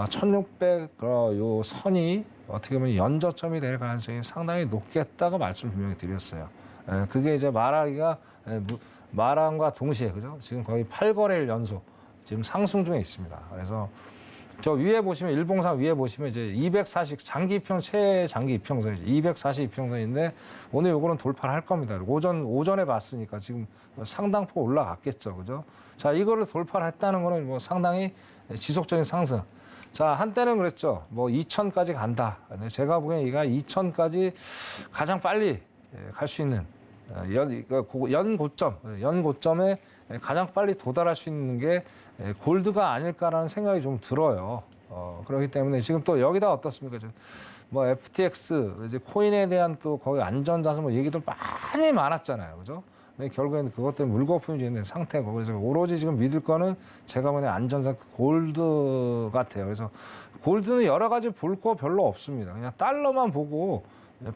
1600, 요 선이 어떻게 보면 연저점이 될 가능성이 상당히 높겠다고 말씀 분명히 드렸어요. 그게 이제 말함과 동시에, 그죠? 지금 거의 8거래일 연속 지금 상승 중에 있습니다. 그래서 저 위에 보시면 일봉상 위에 보시면 이제 240 장기 이평 최장기 이평선이죠. 240 이평선인데 오늘 요거는 돌파를 할 겁니다. 오전에 봤으니까 지금 상당폭 올라갔겠죠, 그죠? 자, 이거를 돌파를 했다는 거는 뭐 상당히 지속적인 상승. 자, 한때는 그랬죠. 뭐 2,000까지 간다. 근데 제가 보기엔 얘가 2,000까지 가장 빨리 갈 수 있는 연 고점에 가장 빨리 도달할 수 있는 게 골드가 아닐까라는 생각이 좀 들어요. 그렇기 때문에 지금 또 여기다 어떻습니까? 뭐 FTX 이제 코인에 대한 또 거기 안전자산 뭐 얘기들 많이 많았잖아요, 그죠? 근데 결국에는 그것 때문에 물거품이 있는 상태고, 그래서 오로지 지금 믿을 거는 제가 보기엔 안전자 골드 같아요. 그래서 골드는 여러 가지 볼 거 별로 없습니다. 그냥 달러만 보고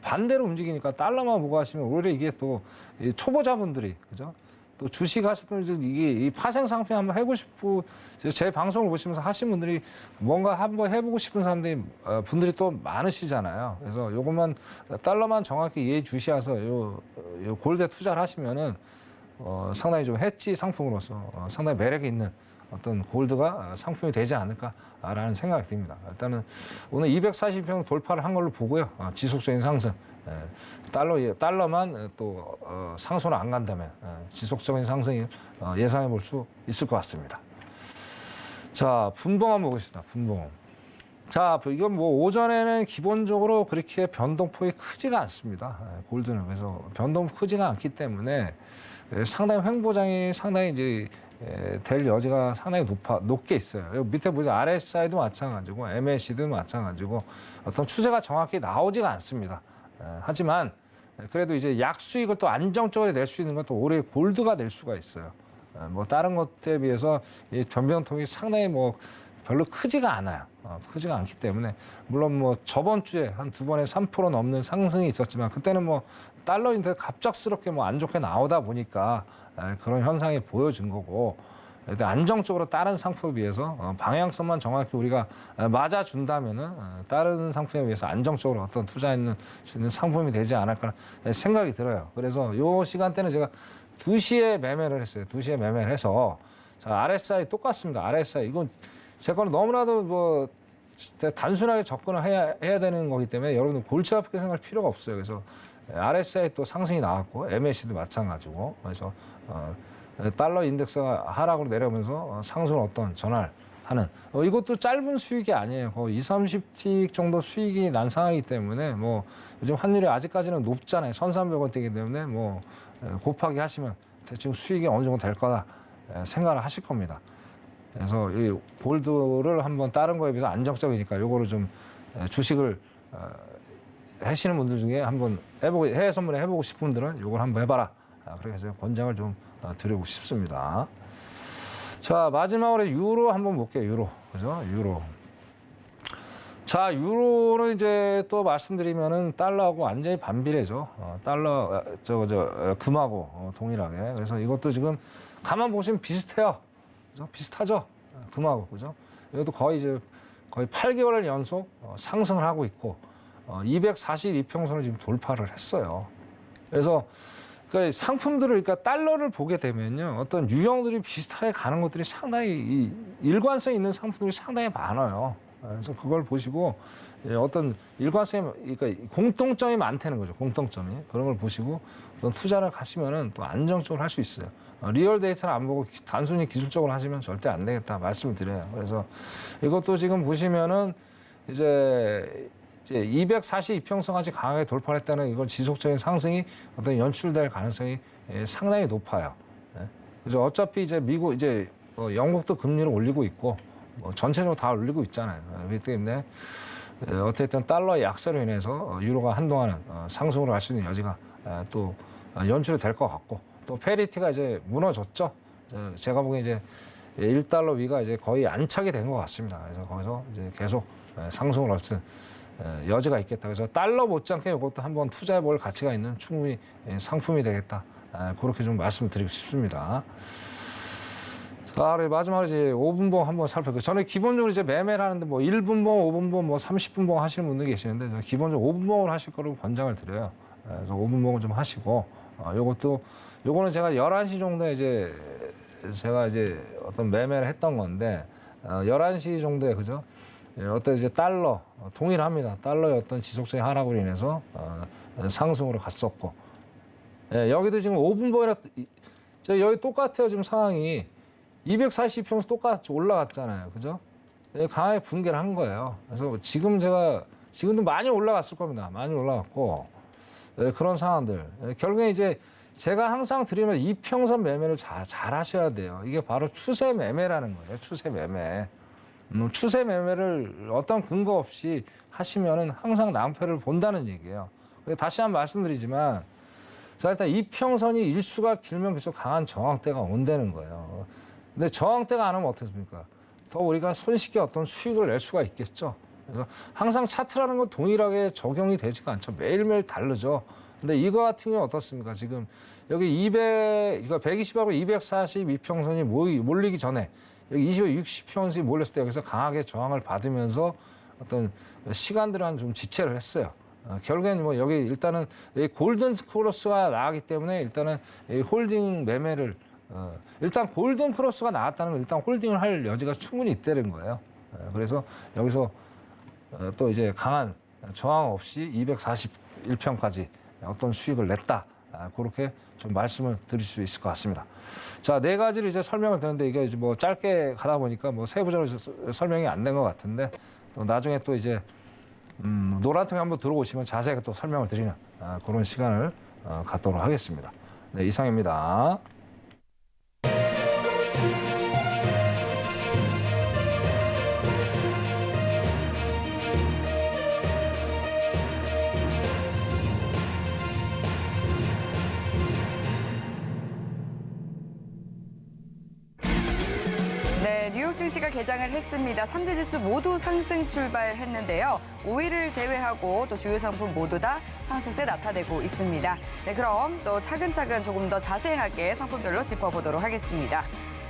반대로 움직이니까 달러만 보고 하시면 오히려 이게 또 초보자분들이, 그죠? 또 주식 하시던 분들 이게 이 파생 상품 한번 해보고 싶고 제 방송을 보시면서 하신 분들이 뭔가 한번 해보고 싶은 사람들이 분들이 또 많으시잖아요. 그래서 요것만 달러만 정확히 예주시해서 요 골드에 투자를 하시면은 상당히 좀 해지 상품으로서 상당히 매력이 있는 어떤 골드가 상품이 되지 않을까라는 생각이 듭니다. 일단은 오늘 240평 돌파를 한 걸로 보고요. 지속적인 상승. 달러만 또 상승을 안 간다면 지속적인 상승이 예상해 볼 수 있을 것 같습니다. 자, 분봉 한번 보겠습니다. 분봉. 자, 이건 뭐 오전에는 기본적으로 그렇게 변동폭이 크지가 않습니다. 골드는. 그래서 변동폭 크지가 않기 때문에 상당히 횡보장이 상당히 이제 될 여지가 상당히 높게 있어요. 여기 밑에 보죠. RSI도 마찬가지고 MACD도 마찬가지고 어떤 추세가 정확히 나오지가 않습니다. 하지만 그래도 이제 약수익을 또 안정적으로 낼 수 있는 건 또 올해 골드가 될 수가 있어요. 뭐 다른 것들에 비해서 이 변동폭이 상당히 뭐 별로 크지가 않아요. 크지가 않기 때문에 물론 뭐 저번 주에 한 두 번에 3% 넘는 상승이 있었지만 그때는 뭐 달러 인덱스 갑작스럽게 뭐 안 좋게 나오다 보니까 그런 현상이 보여진 거고 안정적으로 다른 상품에 비해서 방향성만 정확히 우리가 맞아준다면은 다른 상품에 비해서 안정적으로 어떤 투자하는 수 있는 상품이 되지 않을까 생각이 들어요. 그래서 요 시간대는 제가 2시에 매매를 했어요. 2시에 매매를 해서 자, RSI 똑같습니다. RSI 이건 제 거는 너무나도 뭐 단순하게 접근을 해야 되는 거기 때문에 여러분들 골치 아프게 생각할 필요가 없어요. 그래서 RSI 또 상승이 나왔고 MAC도 마찬가지고 그래서 달러 인덱스가 하락으로 내려오면서 상승을 어떤 전환을 하는 이것도 짧은 수익이 아니에요. 거의 20-30틱 정도 수익이 난 상황이기 때문에 뭐 요즘 환율이 아직까지는 높잖아요. 1,300원대이기 때문에 뭐 곱하기 하시면 대충 수익이 어느 정도 될 거다 생각을 하실 겁니다. 그래서 이 골드를 한번 다른 거에 비해서 안정적이니까 요거를 좀 주식을 하시는 분들 중에 한번 해외 선물에 해보고 싶은 분들은 요걸 한번 해봐라. 그렇게 해서 권장을 좀 드리고 싶습니다. 자, 마지막으로 유로 한번 볼게요. 유로. 그죠? 유로. 자, 유로는 이제 또 말씀드리면은 달러하고 완전히 반비례죠. 달러, 금하고 동일하게. 그래서 이것도 지금 가만 보시면 비슷해요. 그죠? 비슷하죠? 금하고. 그죠? 이것도 거의 8개월 연속 상승을 하고 있고, 242평선을 지금 돌파를 했어요. 그래서 그러니까 상품들을 그러니까 달러를 보게 되면요, 어떤 유형들이 비슷하게 가는 것들이 상당히 일관성 있는 상품들이 상당히 많아요. 그래서 그걸 보시고 어떤 일관성이 그러니까 공통점이 많다는 거죠. 공통점이 그런 걸 보시고 어떤 투자를 하시면은 또 안정적으로 할 수 있어요. 리얼 데이터를 안 보고 단순히 기술적으로 하시면 절대 안 되겠다 말씀을 드려요. 그래서 이것도 지금 보시면은 이제 242평선까지 강하게 돌파를 했다는 이건 지속적인 상승이 어떤 연출될 가능성이 상당히 높아요. 그래서 어차피 이제 미국 이제 영국도 금리를 올리고 있고 전체적으로 다 올리고 있잖아요. 그렇기 때문에 어쨌든 달러의 약세로 인해서 유로가 한동안은 상승으로 갈 수 있는 여지가 또 연출이 될 것 같고 또 페리티가 이제 무너졌죠. 제가 보기엔 이제 1달러 위가 이제 거의 안착이 된 것 같습니다. 그래서 거기서 이제 계속 상승을 얻은 여지가 있겠다. 그래서 달러 못지않게 이것도 한번 투자해 볼 가치가 있는 충분히 상품이 되겠다. 그렇게 좀 말씀드리고 싶습니다. 자, 그리고 마지막으로 이제 5분봉 한번 살펴볼게요. 저는 기본적으로 이제 매매를 하는데 뭐 1분봉, 5분봉, 뭐 30분봉 하시는 분들이 계시는데 저는 기본적으로 5분봉을 하실 거로 권장을 드려요. 그래서 5분봉을 좀 하시고 요거는 제가 11시 정도에 이제 제가 이제 어떤 매매를 했던 건데 11시 정도에 그죠? 어떤 이제 달러 동일합니다. 달러의 어떤 지속적인 하락으로 인해서 상승으로 갔었고 여기도 지금 5분봉이라 여기 똑같아요. 지금 상황이 240평에서 똑같이 올라갔잖아요. 그죠? 강하게 붕괴를 한 거예요. 그래서 지금도 많이 올라갔을 겁니다. 많이 올라갔고 그런 상황들. 결국에 이제 제가 항상 드리면 이평선 매매를 잘 하셔야 돼요. 이게 바로 추세 매매라는 거예요. 추세 매매. 추세 매매를 어떤 근거 없이 하시면은 항상 낭패를 본다는 얘기예요. 다시 한번 말씀드리지만, 자, 일단 이평선이 일수가 길면 계속 강한 저항대가 온다는 거예요. 근데 저항대가 안 오면 어떻습니까? 더 우리가 손쉽게 어떤 수익을 낼 수가 있겠죠. 그래서 항상 차트라는 건 동일하게 적용이 되지가 않죠. 매일매일 다르죠. 근데 이거 같은 경우는 어떻습니까? 지금 여기 120하고 240 이평선이 몰리기 전에 여기 60평선이 몰렸을 때 여기서 강하게 저항을 받으면서 어떤 시간들은 좀 지체를 했어요. 결국엔 뭐 여기 일단은 이 골든 크로스가 나왔기 때문에 일단은 이 홀딩 매매를 일단 골든 크로스가 나왔다는 건 일단 홀딩을 할 여지가 충분히 있다는 거예요. 그래서 여기서 또 이제 강한 저항 없이 241평까지 어떤 수익을 냈다. 그렇게 좀 말씀을 드릴 수 있을 것 같습니다. 자, 네 가지를 이제 설명을 드렸는데 이게 뭐 짧게 가다 보니까 뭐 세부적으로 설명이 안 된 것 같은데 또 나중에 또 이제 노란통에 한번 들어오시면 자세하게 또 설명을 드리는 그런 시간을 갖도록 하겠습니다. 네, 이상입니다. 네, 뉴욕 증시가 개장을 했습니다. 3대 지수 모두 상승 출발했는데요. 5일을 제외하고 또 주요 상품 모두 다 상승세 나타내고 있습니다. 네, 그럼 또 차근차근 조금 더 자세하게 상품별로 짚어보도록 하겠습니다.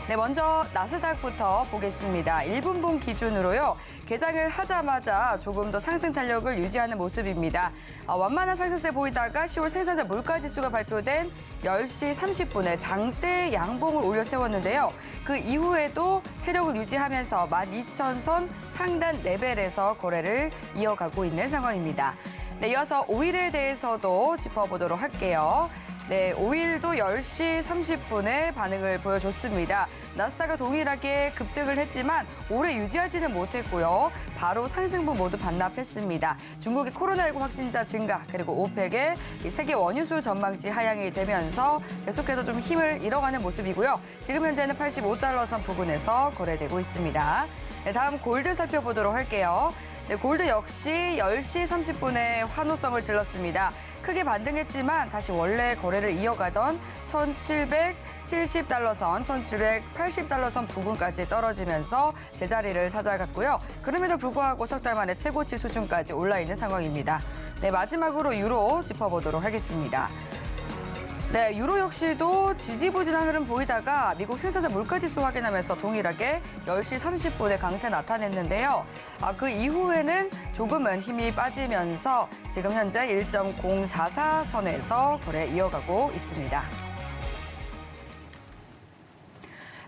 네, 먼저 나스닥부터 보겠습니다. 1분봉 기준으로요. 개장을 하자마자 조금 더 상승 탄력을 유지하는 모습입니다. 완만한 상승세 보이다가 10월 생산자 물가지수가 발표된 10시 30분에 장대 양봉을 올려 세웠는데요. 그 이후에도 체력을 유지하면서 12,000선 상단 레벨에서 거래를 이어가고 있는 상황입니다. 네, 이어서 5일에 대해서도 짚어보도록 할게요. 네, 5일도 10시 30분에 반응을 보여줬습니다. 나스닥과 동일하게 급등을 했지만 오래 유지하지는 못했고요. 바로 상승분 모두 반납했습니다. 중국의 코로나19 확진자 증가 그리고 오펙의 세계 원유수 전망치 하향이 되면서 계속해서 좀 힘을 잃어가는 모습이고요. 지금 현재는 85달러 선 부근에서 거래되고 있습니다. 네, 다음 골드 살펴보도록 할게요. 네, 골드 역시 10시 30분에 환호성을 질렀습니다. 크게 반등했지만 다시 원래 거래를 이어가던 1,770달러 선, 1,780달러 선 부근까지 떨어지면서 제자리를 찾아갔고요. 그럼에도 불구하고 석 달 만에 최고치 수준까지 올라 있는 상황입니다. 네, 마지막으로 유로 짚어보도록 하겠습니다. 네, 유로 역시도 지지부진한 흐름 보이다가 미국 생산자 물가지수 확인하면서 동일하게 10시 30분에 강세 나타냈는데요. 그 이후에는 조금은 힘이 빠지면서 지금 현재 1.044 선에서 거래 이어가고 있습니다.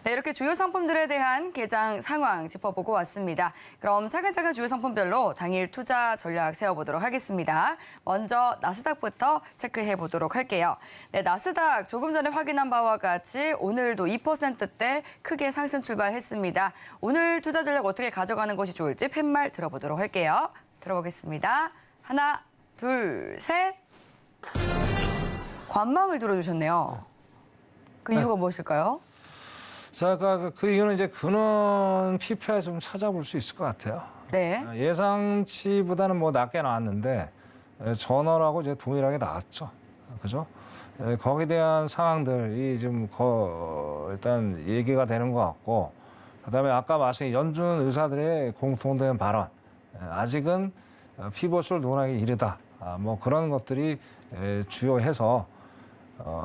네, 이렇게 주요 상품들에 대한 개장 상황 짚어보고 왔습니다. 그럼 차근차근 주요 상품별로 당일 투자 전략 세워보도록 하겠습니다. 먼저 나스닥부터 체크해 보도록 할게요. 네, 나스닥 조금 전에 확인한 바와 같이 오늘도 2%대 크게 상승 출발했습니다. 오늘 투자 전략 어떻게 가져가는 것이 좋을지 팻말 들어보도록 할게요. 들어보겠습니다. 하나, 둘, 셋. 관망을 들어주셨네요. 그 이유가 무엇일까요? 자, 그 이유는 이제 근원 PPI 좀 찾아볼 수 있을 것 같아요. 네. 예상치보다는 뭐 낮게 나왔는데 전월하고 이제 동일하게 나왔죠. 그죠? 거기에 대한 상황들이 좀 일단 얘기가 되는 것 같고, 그다음에 아까 말씀드린 연준 의사들의 공통된 발언, 아직은 피벗을 논하기 이르다. 뭐 그런 것들이 주요해서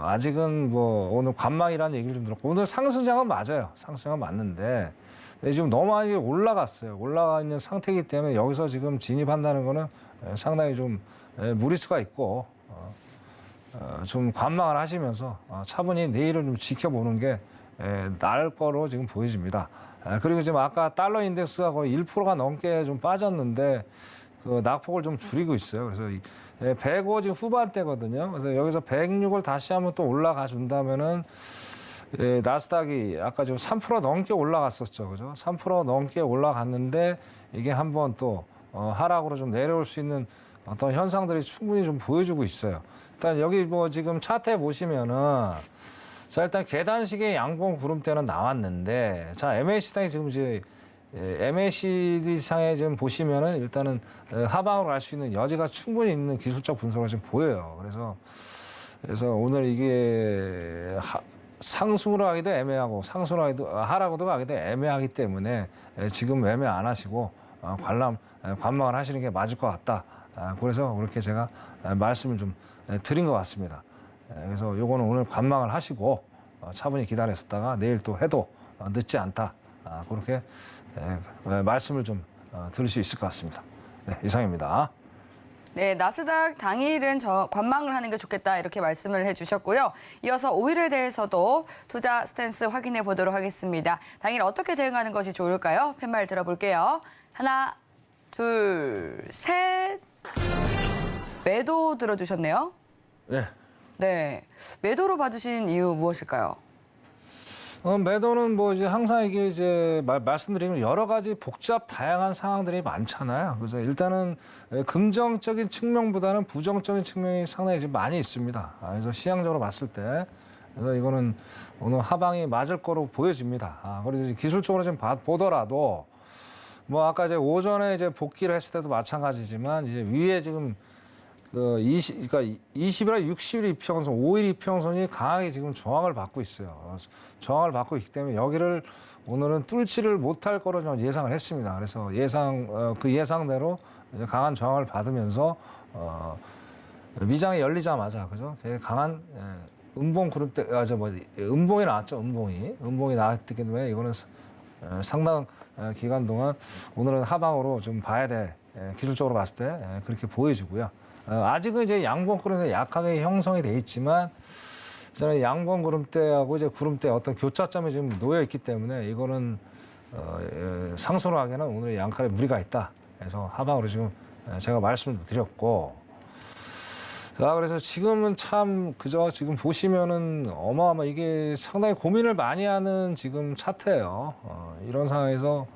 아직은 뭐 오늘 관망이라는 얘기를 좀 들었고, 오늘 상승장은 맞아요. 상승장은 맞는데 지금 너무 많이 올라갔어요. 올라가 있는 상태이기 때문에 여기서 지금 진입한다는 거는 상당히 좀 무리수가 있고 좀 관망을 하시면서 차분히 내일을 좀 지켜보는 게 나을 거로 지금 보여집니다. 그리고 지금 아까 달러 인덱스가 거의 1%가 넘게 좀 빠졌는데 그 낙폭을 좀 줄이고 있어요. 그래서 105 지금 후반대거든요. 그래서 여기서 106을 다시 한번 또 올라가 준다면은 나스닥이 아까 좀 3% 넘게 올라갔었죠. 그죠? 3% 넘게 올라갔는데 이게 한번 또 하락으로 좀 내려올 수 있는 어떤 현상들이 충분히 좀 보여주고 있어요. 일단 여기 뭐 지금 차트에 보시면은 자, 일단 계단식의 양봉 구름대는 나왔는데 자, MACD상이 지금 이제 MACD상에 지금 보시면은 일단은 하방으로 갈 수 있는 여지가 충분히 있는 기술적 분석을 지금 보여요. 그래서 오늘 이게 상승으로 가기도 애매하고 하락으로 가기도 애매하기 때문에 지금 매매 안 하시고 관망을 하시는 게 맞을 것 같다. 그래서 그렇게 제가 말씀을 좀 드린 것 같습니다. 그래서 요거는 오늘 관망을 하시고 차분히 기다렸다가 내일 또 해도 늦지 않다. 그렇게 말씀을 좀 드릴 수 있을 것 같습니다. 네, 이상입니다. 네, 나스닥 당일은 관망을 하는 게 좋겠다 이렇게 말씀을 해주셨고요. 이어서 오일에 대해서도 투자 스탠스 확인해 보도록 하겠습니다. 당일 어떻게 대응하는 것이 좋을까요? 팻말 들어볼게요. 하나, 둘, 셋. 매도 들어주셨네요. 네. 네, 매도로 봐주신 이유 무엇일까요? 매도는 뭐 이제 항상 이게 이제 말씀드리면 여러 가지 복잡 다양한 상황들이 많잖아요. 그래서 일단은 긍정적인 측면보다는 부정적인 측면이 상당히 좀 많이 있습니다. 그래서 시장적으로 봤을 때 그래서 이거는 오늘 하방이 맞을 거로 보여집니다. 그리고 이제 기술적으로 좀 보더라도 뭐 아까 이제 오전에 이제 복귀를 했을 때도 마찬가지지만 이제 위에 지금 그러니까 20일이나 60일 이평선, 5일 이평선이 강하게 지금 저항을 받고 있어요. 저항을 받고 있기 때문에 여기를 오늘은 뚫지를 못할 거로 저는 예상을 했습니다. 그래서 그 예상대로 이제 강한 저항을 받으면서 미장이 열리자마자 그죠? 되게 강한 음봉 그룹대 음봉이 나왔죠. 음봉이 나왔기 때문에 이거는 상당 기간 동안 오늘은 하방으로 좀 봐야 돼. 기술적으로 봤을 때 그렇게 보여지고요. 아직은 이제 양봉 구름대 약하게 형성이 돼 있지만 저는 양봉 구름대하고 이제 구름대 어떤 교차점이 지금 놓여 있기 때문에 이거는 상승을 하기에는 오늘 양칼에 무리가 있다. 그래서 하방으로 지금 제가 말씀을 드렸고, 자 그래서 지금은 참 그저 지금 보시면은 어마어마 이게 상당히 고민을 많이 하는 지금 차트예요. 이런 상황에서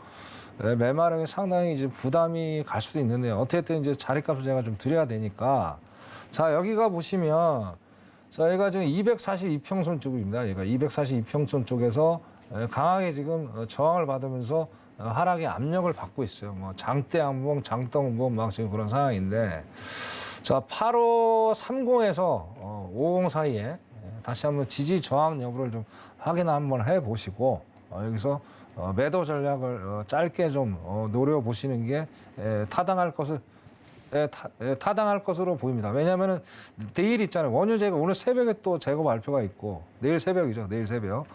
매마력이 상당히 이제 부담이 갈 수도 있는데요. 어쨌든 이제 자리값을 제가 좀 드려야 되니까. 자, 여기가 보시면, 자, 얘가 지금 242평선 쪽입니다. 얘가 242평선 쪽에서 강하게 지금 저항을 받으면서 하락의 압력을 받고 있어요. 뭐 장대 한봉, 장대 한봉 막 지금 그런 상황인데. 자, 8530에서 50 사이에 다시 한번 지지 저항 여부를 좀 확인 한번 해 보시고, 여기서 매도 전략을 짧게 좀 노려보시는 게 타당할 것으로 보입니다. 왜냐하면 내일 있잖아요. 원유 재고 오늘 새벽에 또 재고 발표가 있고 내일 새벽이죠. 내일 새벽.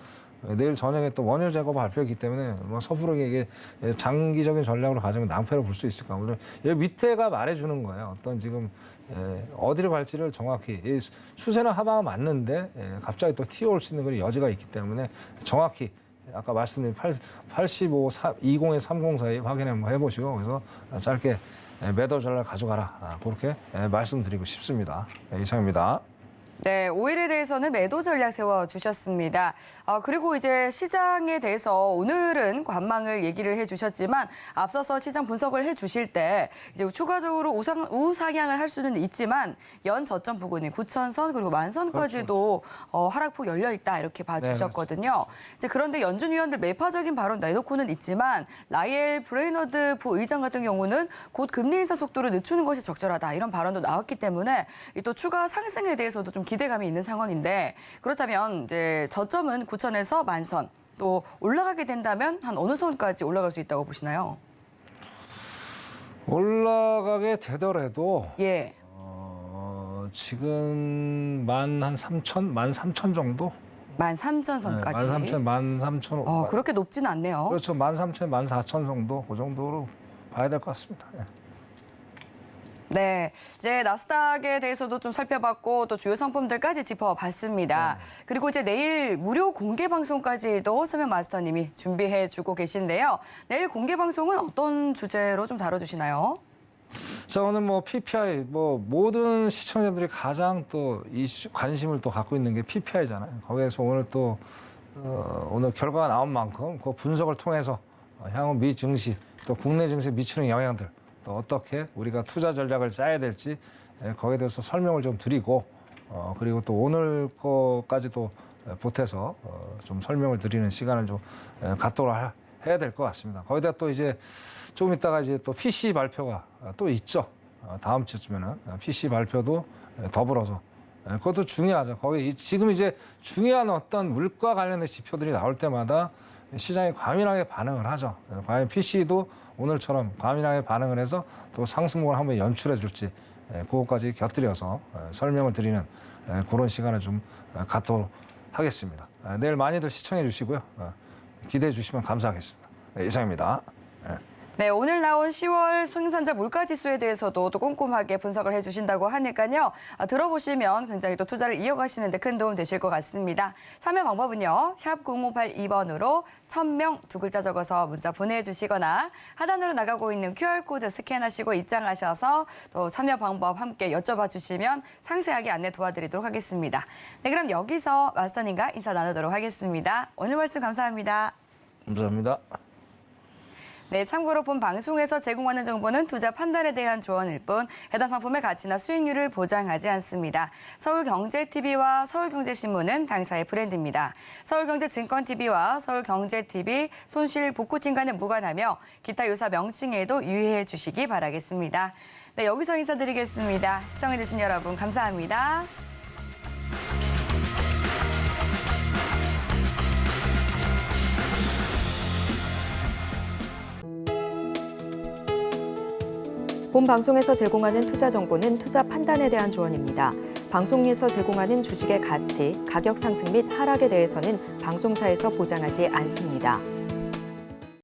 내일 저녁에 또 원유 재고 발표이기 때문에 뭐 섣부르게 이게 장기적인 전략으로 가자면 낭패를 볼 수 있을까. 오늘 여기 밑에가 말해주는 거예요. 어떤 지금 어디로 갈지를 정확히 추세는 하방은 맞는데 갑자기 또 튀어올 수 있는 그런 여지가 있기 때문에 정확히 아까 말씀드린 20에 30 사이 확인 한번 해보시고 그래서 짧게 매도 전략 가져가라. 그렇게 말씀드리고 싶습니다. 이상입니다. 네, 오일에 대해서는 매도 전략 세워주셨습니다. 그리고 이제 시장에 대해서 오늘은 관망을 얘기를 해주셨지만 앞서서 시장 분석을 해주실 때 이제 추가적으로 우상향을 할 수는 있지만 연 저점 부근인 9,000선 그리고 10,000선까지도 하락폭 열려 있다 이렇게 봐주셨거든요. 네, 그렇죠. 이제 그런데 연준 위원들 매파적인 발언 내놓고는 있지만 라이엘 브레이너드 부의장 같은 경우는 곧 금리 인사 속도를 늦추는 것이 적절하다 이런 발언도 나왔기 때문에 또 추가 상승에 대해서도 좀 기대감이 있는 상황인데 그렇다면 이제 저점은 9,000에서 10,000선 또 올라가게 된다면 한 어느 선까지 올라갈 수 있다고 보시나요? 올라가게 되더라도 예. 지금 13,000 정도? 13,000선까지. 네, 13,000. 그렇게 높진 않네요. 그렇죠. 13,000, 14,000 정도 그 정도로 봐야 될 것 같습니다. 네. 네, 이제 나스닥에 대해서도 좀 살펴봤고 또 주요 상품들까지 짚어봤습니다. 그리고 이제 내일 무료 공개 방송까지도 서명 마스터님이 준비해주고 계신데요. 내일 공개 방송은 어떤 주제로 좀 다뤄주시나요? 자, 오늘 뭐 PPI 모든 시청자들이 가장 또 관심을 또 갖고 있는 게 PPI잖아요. 거기에서 오늘 또 오늘 결과가 나온 만큼 그 분석을 통해서 향후 미 증시 또 국내 증시에 미치는 영향들. 또 어떻게 우리가 투자 전략을 짜야 될지 거기에 대해서 설명을 좀 드리고 그리고 또 오늘 거까지도 보태서 좀 설명을 드리는 시간을 좀 갖도록 해야 될 것 같습니다. 거기다 또 이제 조금 있다가 이제 또 PC 발표가 또 있죠. 다음 주쯤에는 PC 발표도 더불어서 그것도 중요하죠. 거기 지금 이제 중요한 어떤 물가 관련된 지표들이 나올 때마다 시장이 과민하게 반응을 하죠. 과연 PC도 오늘처럼 과민하게 반응을 해서 또 상승목을 한번 연출해 줄지 그것까지 곁들여서 설명을 드리는 그런 시간을 좀 갖도록 하겠습니다. 내일 많이들 시청해 주시고요. 기대해 주시면 감사하겠습니다. 네, 이상입니다. 네, 오늘 나온 10월 생산자 물가지수에 대해서도 또 꼼꼼하게 분석을 해주신다고 하니까요. 들어보시면 굉장히 또 투자를 이어가시는 데 큰 도움 되실 것 같습니다. 참여 방법은요. 샵 0082번으로 1000명 두 글자 적어서 문자 보내주시거나 하단으로 나가고 있는 QR코드 스캔하시고 입장하셔서 또 참여 방법 함께 여쭤봐 주시면 상세하게 안내 도와드리도록 하겠습니다. 네, 그럼 여기서 마스터님과 인사 나누도록 하겠습니다. 오늘 말씀 감사합니다. 감사합니다. 네, 참고로 본 방송에서 제공하는 정보는 투자 판단에 대한 조언일 뿐 해당 상품의 가치나 수익률을 보장하지 않습니다. 서울경제TV와 서울경제신문은 당사의 브랜드입니다. 서울경제증권TV와 서울경제TV 손실복구팀과는 무관하며 기타 유사 명칭에도 유의해 주시기 바라겠습니다. 네, 여기서 인사드리겠습니다. 시청해주신 여러분 감사합니다. 본 방송에서 제공하는 투자 정보는 투자 판단에 대한 조언입니다. 방송에서 제공하는 주식의 가치, 가격 상승 및 하락에 대해서는 방송사에서 보장하지 않습니다.